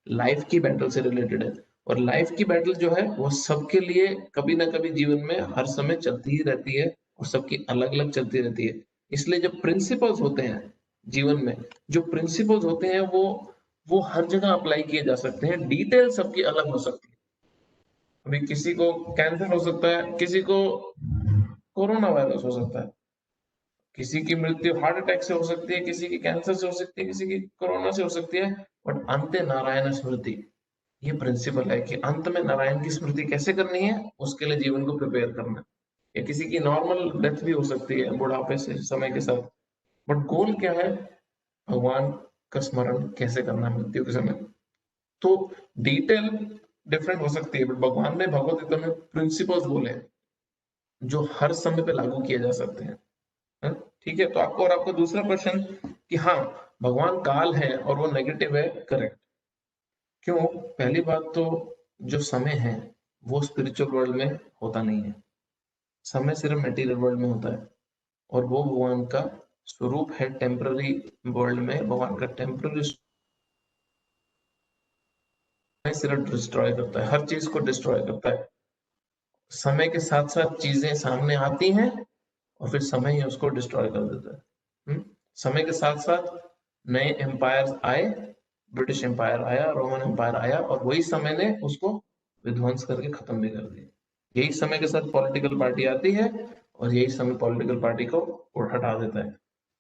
लाइफ की बैटल से रिलेटेड है। और लाइफ की बैटल जो है वो सबके लिए कभी ना कभी जीवन में हर समय चलती ही रहती है, और सबकी अलग अलग चलती रहती है। इसलिए जो प्रिंसिपल्स होते हैं जीवन में, जो प्रिंसिपल्स होते हैं वो हर जगह अप्लाई किए जा सकते हैं। डिटेल सबकी अलग हो सकती है। अभी किसी को कैंसर हो सकता है, किसी को कोरोना वायरस हो सकता है, किसी की मृत्यु हार्ट अटैक से हो सकती है, किसी की कैंसर से हो सकती है, किसी की कोरोना से हो सकती है। बट अंते नारायण स्मृति, ये प्रिंसिपल है कि अंत में नारायण की स्मृति कैसे करनी है, उसके लिए जीवन को प्रिपेयर करना है। या किसी की नॉर्मल डेथ भी हो सकती है बुढ़ापे से, समय के साथ। बट गोल क्या है? भगवान का स्मरण कैसे करना है मृत्यु के समय। तो डिटेल डिफरेंट हो सकती है, बट भगवान ने भगवत गीता में प्रिंसिपल्स बोले जो हर समय पे लागू किए जा सकते हैं। ठीक है, तो आपको दूसरा क्वेश्चन कि हाँ भगवान काल है और वो नेगेटिव है, करेक्ट। क्यों? पहली बात तो जो समय है वो स्पिरिचुअल वर्ल्ड में होता नहीं है, समय सिर्फ मटेरियल वर्ल्ड में होता है। और वो भगवान का स्वरूप है टेम्पररी वर्ल्ड में। भगवान का टेम्पररी सिर्फ डिस्ट्रॉय करता है, हर चीज को डिस्ट्रॉय करता है। समय के साथ साथ चीजें सामने आती हैं और फिर समय ही उसको डिस्ट्रॉय कर देता है। समय के साथ साथ नए एम्पायर आए, ब्रिटिश एम्पायर आया, रोमन एम्पायर आया, और वही समय ने उसको विध्वंस करके खत्म भी कर दिया। यही समय के साथ पॉलिटिकल पार्टी आती है और यही समय पॉलिटिकल पार्टी को हटा देता है।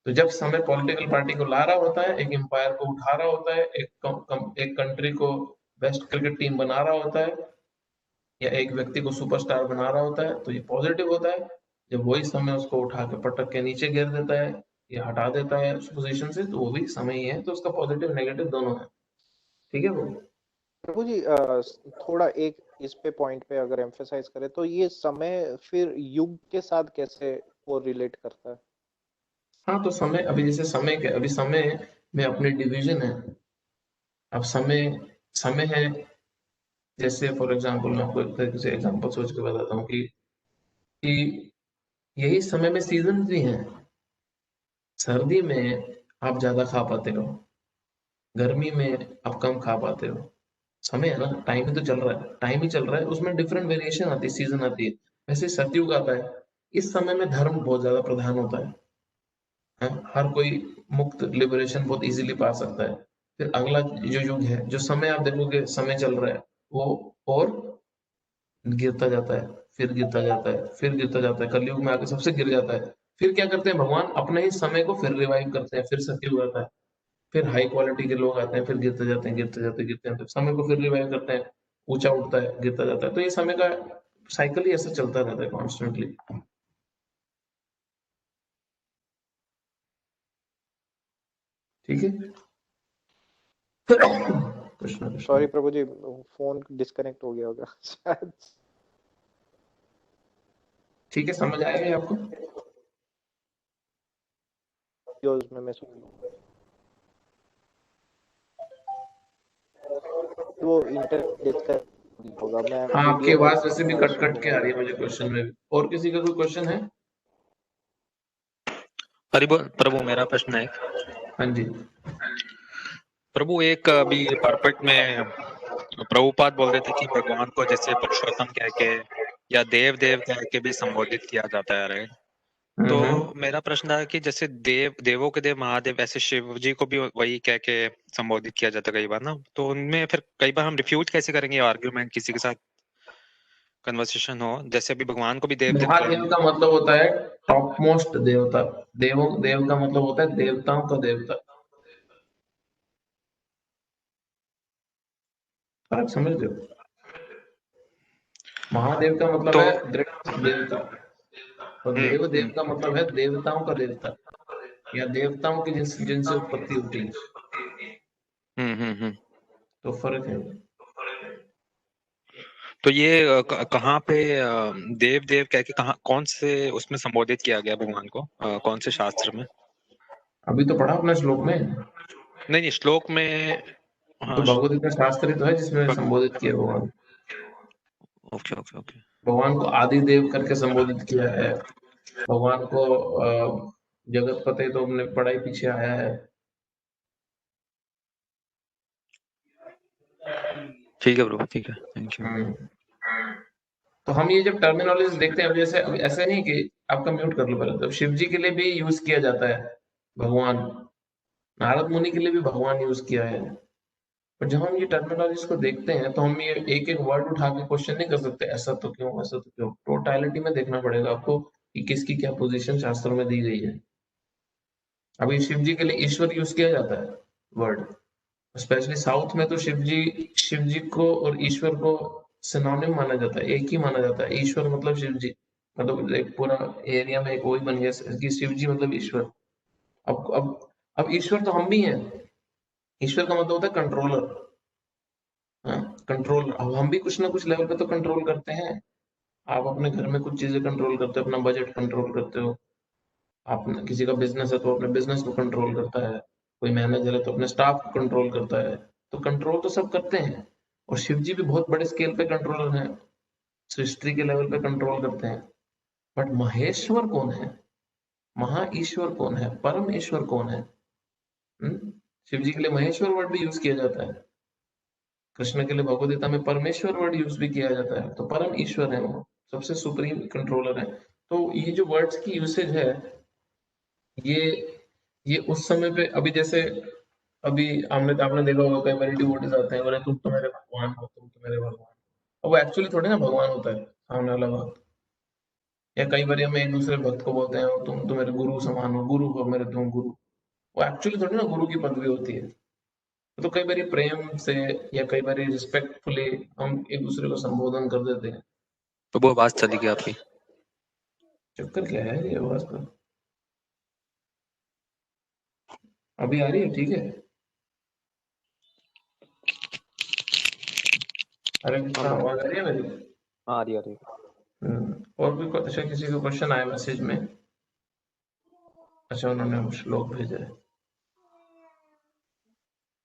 तो जब समय पॉलिटिकल पार्टी को ला रहा होता है, एक एम्पायर को उठा रहा होता है, एक कंट्री को बेस्ट क्रिकेट टीम बना रहा होता है, या एक व्यक्ति को सुपरस्टार बना रहा होता है, तो ये पॉजिटिव होता है। जब वही समय उसको उठा के पटक के नीचे गिर देता है या हटा देता है उस पोजीशन से, तो वो भी समय ही है। तो उसका पॉजिटिव नेगेटिव दोनों है। ठीक है वो। प्रभु जी, थोड़ा एक इस पे पॉइंट पे अगर एम्फेसाइज करें तो ये समय फिर युग के साथ कैसे वो रिलेट करता है? हाँ, तो समय अभी जैसे समय के अभी समय में अपने डिवीजन है। अब समय समय है, जैसे फॉर एग्जांपल मैं आपको एक तरीके से एग्जांपल सोच के बताता हूँ कि यही समय में सीजन भी हैं। सर्दी में आप ज्यादा खा पाते हो, गर्मी में आप कम खा पाते हो। समय है ना, टाइम ही तो चल रहा है, टाइम ही चल रहा है, उसमें डिफरेंट वेरिएशन आती है, सीजन आती है। वैसे सतयुग आता है, इस समय में धर्म बहुत ज्यादा प्रधान होता है। हर कोई मुक्त लिबरेशन बहुत इजीली पा सकता है। फिर अगला जो युग है, जो समय आप देखोगे समय चल रहा है, वो और गिरता जाता है, फिर गिरता जाता है, फिर गिरता जाता है, कलयुग में आके सबसे गिर जाता है। फिर क्या करते हैं भगवान? अपने ही समय को फिर रिवाइव करते हैं, फिर सतयुग आता है, फिर हाई क्वालिटी के लोग आते हैं, फिर गिरते जाते हैं, गिरते जाते हैं, गिरते हैं, तो समय को फिर रिवाइव करते हैं, ऊंचा उठता है, गिरता जाता है। तो ये समय का साइकिल ही ऐसा चलता रहता है कॉन्स्टेंटली। ठीक है। कृष्ण कृष्ण। सॉरी प्रभु जी, फोन डिस्कनेक्ट हो गया होगा शायद। ठीक है, समझ आएगा ये आपको? में मैं सुन लूंगा। वो इंटरनेट डिस्कनेक्ट होगा। मैं हाँ, आपकी वीडियो आवाज में वैसे भी पूरा कट सुन कट के आ लूंगा। रही है मुझे क्वेश्चन में भी। और किसी का कोई क्वेश्चन है? प्रभु मेरा प्रश्न है। हाँ जी। प्रभु एक अभी परपेट में प्रभुपाद बोल रहे थे कि भगवान को जैसे पुरुषोत्तम कह के या देव देव कह के भी संबोधित किया जाता है, राइट? तो मेरा प्रश्न है कि जैसे देवों के देव महादेव, ऐसे शिव जी को भी वही कह के संबोधित किया जाता है कई बार ना, तो उनमें फिर कई बार हम रिफ्यूज कैसे करेंगे आर्ग्यूमेंट किसी के साथ कन्वर्सेशन हो, जैसे अभी भगवान को भी देव देव महादेव का मतलब होता है टॉप मोस्ट देवता। देव का मतलब होता है देवताओं का देवता। फर्क समझ रहे हो? महादेव का मतलब तो है दृढ़ देवता, और देव देव का मतलब है देवताओं का देवता, या देवताओं की जिनसे उत्पत्ति होती है। तो फर्क है। तो ये कहाँ पे देव देव कह के कहाँ कौन से उसमें संबोधित किया गया भगवान को, कौन से शास्त्र में? अभी तो पढ़ा अपने श्लोक में। नहीं श्लोक में। तो हाँ भगवद गीता शास्त्र ही तो है जिसमें संबोधित किया भगवान। Okay okay okay. भगवान को आदि देव करके संबोधित किया है। भगवान को जगत पते तो हमने पढ़ा ही पीछे आया है। ठीक है ब्रो, ठीक है, थैंक यू। तो हम ये जब टर्मिनोलॉजी देखते हैं, जैसे अब ऐसे नहीं कि आपका म्यूट कर लो पहले, तो शिव जी के लिए भी यूज किया जाता है भगवान, नारद मुनि के लिए भी भगवान यूज किया है। पर जब हम ये टर्मिनोलॉजीज को देखते हैं तो हम ये एक एक वर्ड उठा के क्वेश्चन नहीं कर सकते, ऐसा तो क्यों, ऐसा तो क्यों। टोटलिटी में देखना पड़ेगा आपको कि किसकी क्या पोजीशन शास्त्रों में दी गई है। अभी शिव जी के लिए ईश्वर यूज किया जाता है वर्ड, स्पेशली साउथ में तो शिव जी को और ईश्वर को सिनोनिम माना जाता है, एक ही माना जाता है। ईश्वर मतलब शिव जी, मतलब एक पूरा एरिया में एक वही बन गया कि शिव जी मतलब ईश्वर। अब ईश्वर तो हम भी हैं। ईश्वर का मतलब होता है कंट्रोलर। हाँ, कंट्रोल। अब हम भी कुछ ना कुछ लेवल पे तो कंट्रोल करते हैं। आप अपने घर में कुछ चीजें कंट्रोल करते हो, अपना बजट कंट्रोल करते हो। आप किसी का बिजनेस है तो अपने बिजनेस को कंट्रोल करता है, कोई मैनेजर है तो अपने स्टाफ को कंट्रोल करता है। तो कंट्रोल तो सब करते हैं, और शिव जी भी बहुत बड़े स्केल पे कंट्रोलर हैं, सृष्टि के लेवल पे कंट्रोल करते हैं। बट महेश्वर कौन है, महा ईश्वर कौन है, परम ईश्वर कौन है? शिव जी के लिए महेश्वर वर्ड भी यूज किया जाता है, कृष्ण के लिए भगवद गीता में परमेश्वर वर्ड यूज भी किया जाता है। तो परम ईश्वर है, वो सबसे सुप्रीम कंट्रोलर है। तो ये जो वर्ड्स की यूसेज है, ये ये उस समय पे, अभी जैसे अभी हमने आपने देखा होगा कई बार डिवोटीज आते हैं, बोले तुम तो मेरे भगवान हो, तुम तो मेरे भगवान हो। अब वो एक्चुअली थोड़ी ना भगवान होता है सामने वाला भक्त। या कई बार हम एक दूसरे भक्त को बोलते हैं तुम तो मेरे गुरु समान हो, गुरु हो मेरे, तुम गुरु। वो एक्चुअली थोड़ी ना गुरु की पदवी होती है। तो कई बार प्रेम से या कई बार रिस्पेक्टफुली हम एक दूसरे को संबोधन कर देते हैं। तो वो आवाज चली गई आपकी। चक्कर क्या है ये आवाज का? अभी आ रही है? ठीक है। अरे कृष्णा, आवाज आ रही है मेरी? आ रही है। और भी अच्छा किसी का क्वेश्चन आया मैसेज में? अच्छा, उन्होंने श्लोक भेजा है।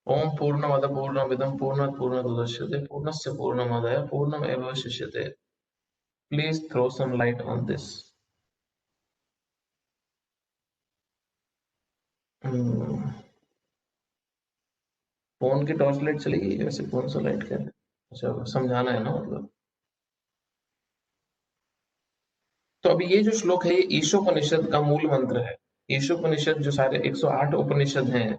ओम पूर्णमद पूर्णमिदं पूर्णात् पूर्णमुदच्यते पूर्णस्य पूर्णमादाय पूर्णमेवावशिष्यते। Please throw some light on this. Phone की टॉर्च लाइट चली गई, वैसे कौन सा लाइट क्या है? अच्छा, समझाना है ना मतलब। तो अभी ये जो श्लोक है, ये ईशोपनिषद का मूल मंत्र है। ईशोपनिषद जो सारे 108 उपनिषद हैं,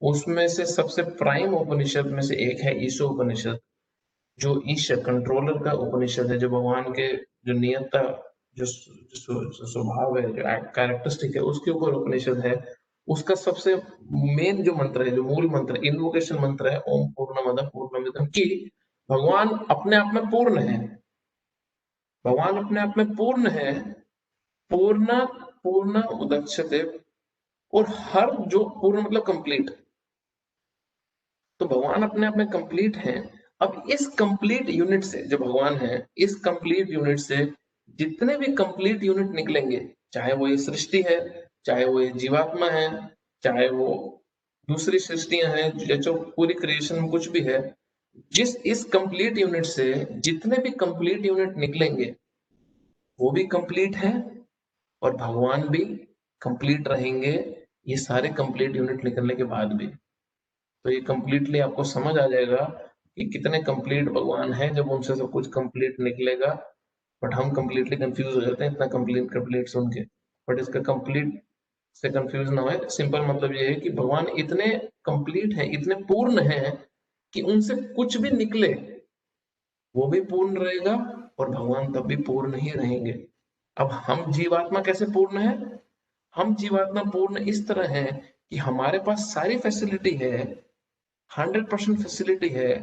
उसमें से सबसे प्राइम उपनिषद में से एक है ईशोपनिषद, जो ईश कंट्रोलर का उपनिषद है, जो भगवान के जो नियता, जो स्वभाव है, जो कैरेक्टरिस्टिक है, उसके ऊपर उपनिषद है। उसका सबसे मेन जो मंत्र है, जो मूल मंत्र, इन्वोकेशन मंत्र है ओम पूर्णमद पूर्णमिदं, कि भगवान अपने आप में पूर्ण है। भगवान अपने आप में पूर्ण है, पूर्ण पूर्ण उदच्यते, और हर जो पूर्ण मतलब कंप्लीट। तो भगवान अपने आप में कंप्लीट है। अब इस कंप्लीट यूनिट से जो भगवान है, इस कंप्लीट यूनिट से जितने भी कंप्लीट यूनिट निकलेंगे, चाहे वो ये सृष्टि है, चाहे वो ये जीवात्मा है, चाहे वो दूसरी सृष्टियां हैं, जो पूरी क्रिएशन में कुछ भी है, जिस इस कंप्लीट यूनिट से जितने भी कंप्लीट यूनिट निकलेंगे वो भी कंप्लीट है, और भगवान भी कंप्लीट रहेंगे, ये सारे कंप्लीट यूनिट निकलने के बाद भी। तो ये कंप्लीटली आपको समझ आ जाएगा कि कितने कंप्लीट भगवान हैं जब उनसे सब कुछ कंप्लीट निकलेगा। बट हम कंप्लीटली कंफ्यूज हो जाते हैं इतना कंप्लीट कंप्लीट सुन के। बट इसका कंप्लीट से कंफ्यूज ना हो, सिंपल मतलब ये है कि भगवान इतने कंप्लीट हैं, इतने पूर्ण हैं कि उनसे कुछ भी निकले वो भी पूर्ण रहेगा, और भगवान तब भी पूर्ण ही रहेंगे। अब हम जीवात्मा कैसे पूर्ण है? हम जीवात्मा पूर्ण इस तरह है कि हमारे पास सारी फैसिलिटी है, 100% फैसिलिटी है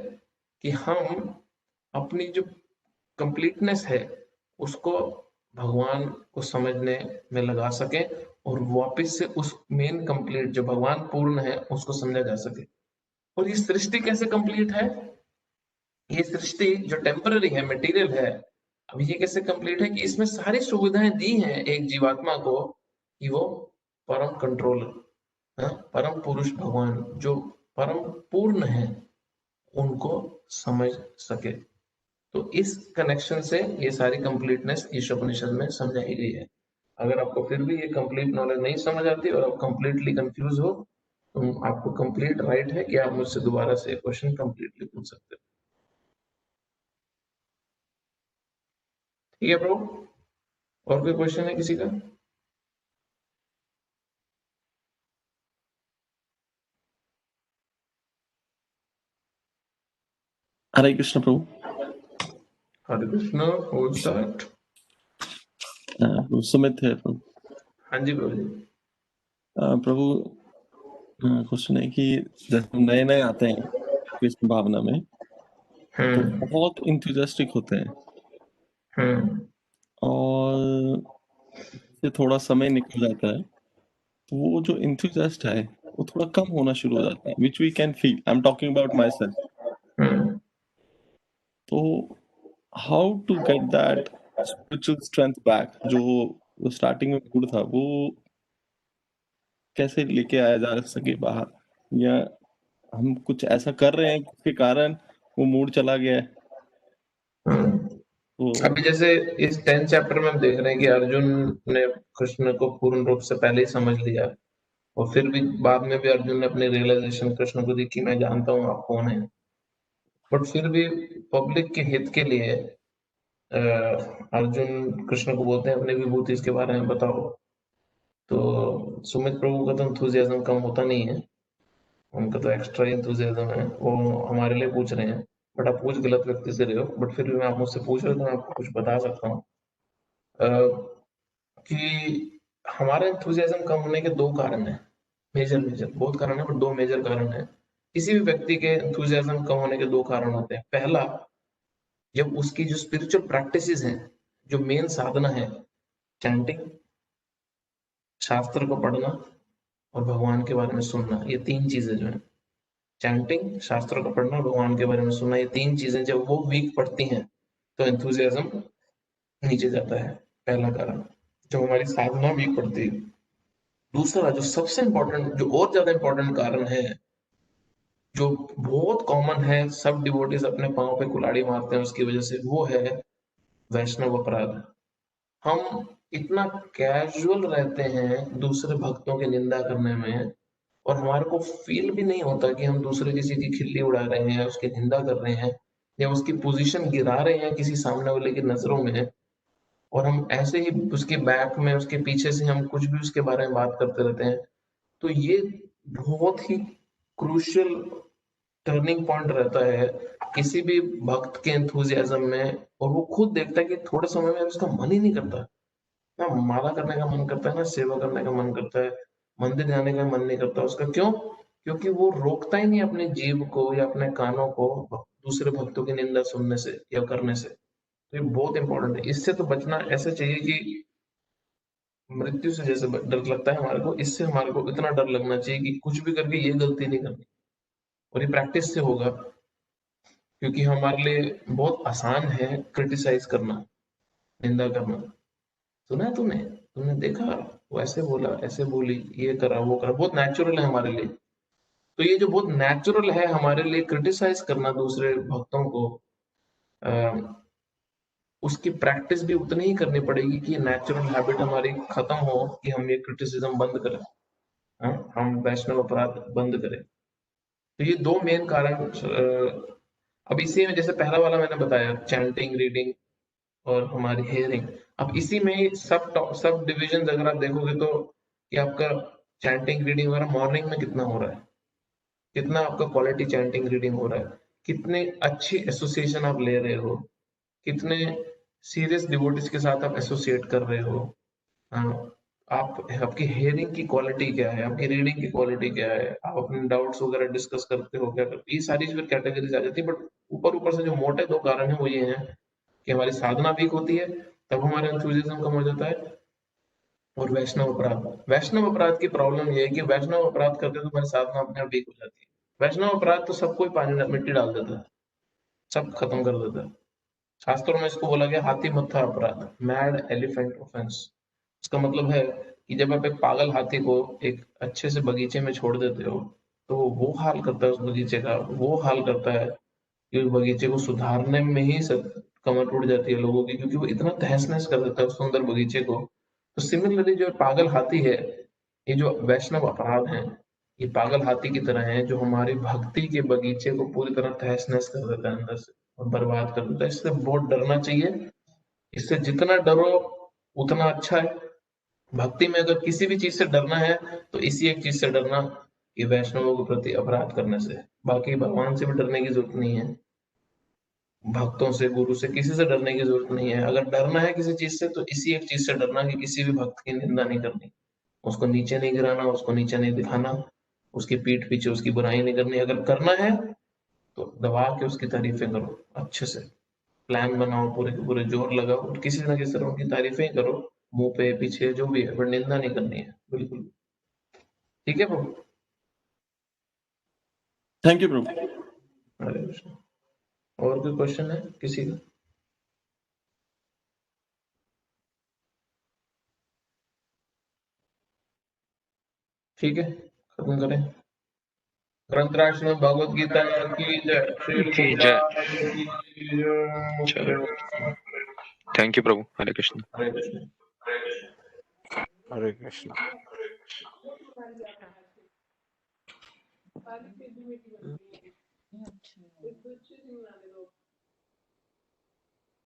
कि हम अपनी जो कंप्लीटनेस है उसको भगवान को समझने में लगा सके और वापस से उस मेन कंप्लीट जो भगवान पूर्ण है उसको समझा जा सके। और ये सृष्टि कैसे कंप्लीट है? ये सृष्टि जो टेम्पररी है, मटेरियल है, अब ये कैसे कंप्लीट है कि इसमें सारी सुविधाएं दी हैं एक जीवात्मा को कि वो परम कंट्रोलर, परम पुरुष भगवान जो परम पूर्ण है उनको समझ सके। तो इस कनेक्शन से ये सारी कंप्लीटनेस ईशोपनिषद में समझाई गई है। अगर आपको फिर भी ये कंप्लीट नॉलेज नहीं समझ आती और आप कंप्लीटली कंफ्यूज हो तो आपको कंप्लीट राइट है कि आप मुझसे दोबारा से क्वेश्चन कंप्लीटली पूछ सकते हो। ठीक है ब्रो, और कोई क्वेश्चन है किसी का? हरे कृष्ण प्रभु। Hare Krishna. Who is that? Sumit है प्रभु। हाँ जी प्रभु जी। प्रभु क्वेश्चन है कि जब हम नए नए आते हैं कृष्ण भावना में तो बहुत इंथुजियास्टिक होते हैं और से थोड़ा समय निकल जाता है तो वो जो इंथुजियास्ट है वो थोड़ा कम होना शुरू हो जाता है, which we can feel. I am talking about myself. तो how to get that spiritual strength back, जो स्टार्टिंग में मूड था वो कैसे लेके आया जा सके बाहर, या हम कुछ ऐसा कर रहे हैं जिसके कारण वो मूड चला गया है? तो अभी जैसे इस 10th चैप्टर में हम देख रहे हैं कि अर्जुन ने कृष्ण को पूर्ण रूप से पहले ही समझ लिया और फिर भी बाद में भी अर्जुन ने अपनी रियलाइजेशन कृष्ण को दी कि मैं जानता हूँ आप कौन है, बट फिर भी पब्लिक के हित के लिए अर्जुन कृष्ण को बोलते हैं अपने विभूति के बारे में बताओ। तो सुमित प्रभु का तो एंथुजियाज्म कम होता नहीं है, उनका तो एक्स्ट्रा एंथुजियाज्म है, वो हमारे लिए पूछ रहे हैं। बट आप पूछ गलत व्यक्ति से रहे हो, बट फिर भी मैं आप मुझसे पूछ रहे हो तो मैं आपको कुछ बता सकता हूँ कि हमारा एंथुजियाज्म कम होने के दो कारण है, मेजर बहुत कारण है बट दो मेजर कारण है। किसी भी व्यक्ति के एंथुजियाज्म कम होने के दो कारण होते हैं। पहला, जब उसकी जो स्पिरिचुअल प्रैक्टिसेस हैं, जो मेन साधना है, चैंटिंग, शास्त्र को पढ़ना और भगवान के बारे में सुनना, ये तीन चीजें जो है, चैंटिंग, शास्त्र को पढ़ना, भगवान के बारे में सुनना, ये तीन चीजें जब वो वीक पड़ती हैं तो एंथुजियाज्म नीचे जाता है। पहला कारण, जब हमारी साधना वीक पड़ती है। दूसरा जो सबसे इंपॉर्टेंट, जो और ज्यादा इंपॉर्टेंट कारण है, जो बहुत कॉमन है, सब डिवोटीज अपने पांव पे कुल्हाड़ी मारते हैं उसकी वजह से, वो है वैष्णव अपराध। हम इतना कैजुअल रहते हैं दूसरे भक्तों की निंदा करने में और हमारे को फील भी नहीं होता कि हम दूसरे किसी की खिल्ली उड़ा रहे हैं, उसकी निंदा कर रहे हैं या उसकी पोजीशन गिरा रहे हैं किसी सामने वाले की नजरों में, और हम ऐसे ही उसके बैक में, उसके पीछे से हम कुछ भी उसके बारे में बात करते रहते हैं। तो ये बहुत ही क्रूशियल टर्निंग पॉइंट रहता है किसी भी भक्त के एंथुजियाज्म में, और वो खुद देखता है कि थोड़े समय में उसका मन ही नहीं करता, ना माला करने का मन करता है, ना सेवा करने का मन करता है, मंदिर जाने का मन नहीं करता उसका। क्यों? क्योंकि वो रोकता ही नहीं अपने जीव को या अपने कानों को दूसरे भक्तों की निंदा सुनने से या करने से। तो ये बहुत इंपॉर्टेंट है, इससे तो बचना ऐसे चाहिए कि मृत्यु से जैसे डर लगता है हमारे को, इससे हमारे को इतना डर लगना चाहिए कि कुछ भी करके ये गलती नहीं करनी। और ये प्रैक्टिस से होगा, क्योंकि हमारे लिए बहुत आसान है क्रिटिसाइज करना, निंदा करना। सुना है तुमने, तुमने देखा, वो ऐसे बोला, ऐसे बोली, ये करा, वो करा, बहुत नेचुरल है हमारे लिए। तो ये जो बहुत नेचुरल है हमारे लिए क्रिटिसाइज करना दूसरे भक्तों को, उसकी प्रैक्टिस भी उतनी ही करनी पड़ेगी कि नेचुरल हैबिट हमारी खत्म हो कि हम ये क्रिटिसिज्म बंद करें, हम वैष्णव अपराध बंद करें। तो ये दो मेन कारण। अब इसी में जैसे पहला वाला मैंने बताया, चैंटिंग, रीडिंग और हमारी हेयरिंग। अब इसी में सब डिविजन अगर आप देखोगे तो कि आपका चैंटिंग, रीडिंग वगैरह मॉर्निंग में कितना हो रहा है, कितना आपका क्वालिटी चैंटिंग रीडिंग हो रहा है, कितने अच्छी एसोसिएशन आप ले रहे हो, कितने सीरियस डिवोटीज के साथ आप एसोसिएट कर रहे हो, आप आपकी हेयरिंग की क्वालिटी क्या है, आपकी रीडिंग की क्वालिटी क्या है, आप अपने डाउट्स वगैरह डिस्कस करते हो क्या करते, ये सारी फिर कैटेगरीज आ जाती है। बट ऊपर ऊपर से जो मोटे दो कारण है वो ये हैं कि हमारी साधना वीक होती है, तब हमारा एंथुसियाज्म कम हो जाता है, और वैष्णव अपराध। वैष्णव अपराध की प्रॉब्लम ये है कि वैष्णव अपराध करते तो हमारी साधना अपने आप वीक हो जाती है। वैष्णव अपराध तो सबको ही पानी में मिट्टी डाल देता है, सब खत्म कर देता है। शास्त्रों में इसको बोला गया हाथी मत्था अपराध, मैड एलिफेंट ऑफेंस। इसका मतलब है कि जब आप एक पागल हाथी को एक अच्छे से बगीचे में छोड़ देते हो, तो वो हाल करता है उस बगीचे का, वो हाल करता है कि उस बगीचे को सुधारने में ही सब कमर टूट जाती है लोगों की, क्योंकि वो इतना तहस नहस कर देता है उस सुंदर बगीचे को। तो सिमिलरली जो पागल हाथी है, ये जो वैष्णव अपराध है, ये पागल हाथी की तरह है जो हमारी भक्ति के बगीचे को पूरी तरह तहस नहस कर देता है अंदर से और बर्बाद कर देता है। इससे बहुत डरना चाहिए। इससे जितना डरो उतना अच्छा है। भक्ति में अगर किसी भी चीज से डरना है तो इसी एक चीज से डरना, कि वैष्णवों के प्रति अपराध करने से। बाकी भगवान से भी डरने की जरूरत नहीं है, भक्तों से, गुरु से, किसी से डरने की जरूरत नहीं है। अगर डरना है किसी चीज से तो इसी एक चीज से डरना, कि किसी भी भक्त की निंदा नहीं करनी, उसको नीचे नहीं गिराना, उसको नीचे नहीं दिखाना, उसकी पीठ पीछे उसकी बुराई नहीं करनी। अगर करना है तो दबा के उसकी तारीफें करो, अच्छे से प्लान बनाओ, पूरे के पूरे जोर लगाओ और किसी ना किसी तरह उनकी तारीफें करो, मुंह पे पीछे जो भी है, पर निंदा नहीं करनी है बिल्कुल। ठीक है प्रभु। थैंक यू प्रभु। हरे कृष्ण। और कोई क्वेश्चन है किसी का? ठीक है, खत्म करें। ग्रंथराज में भगवत गीता की जय। श्री की जय। जय। Thank you Prabhu. Hare Krishna. Hare Krishna. Hare Krishna.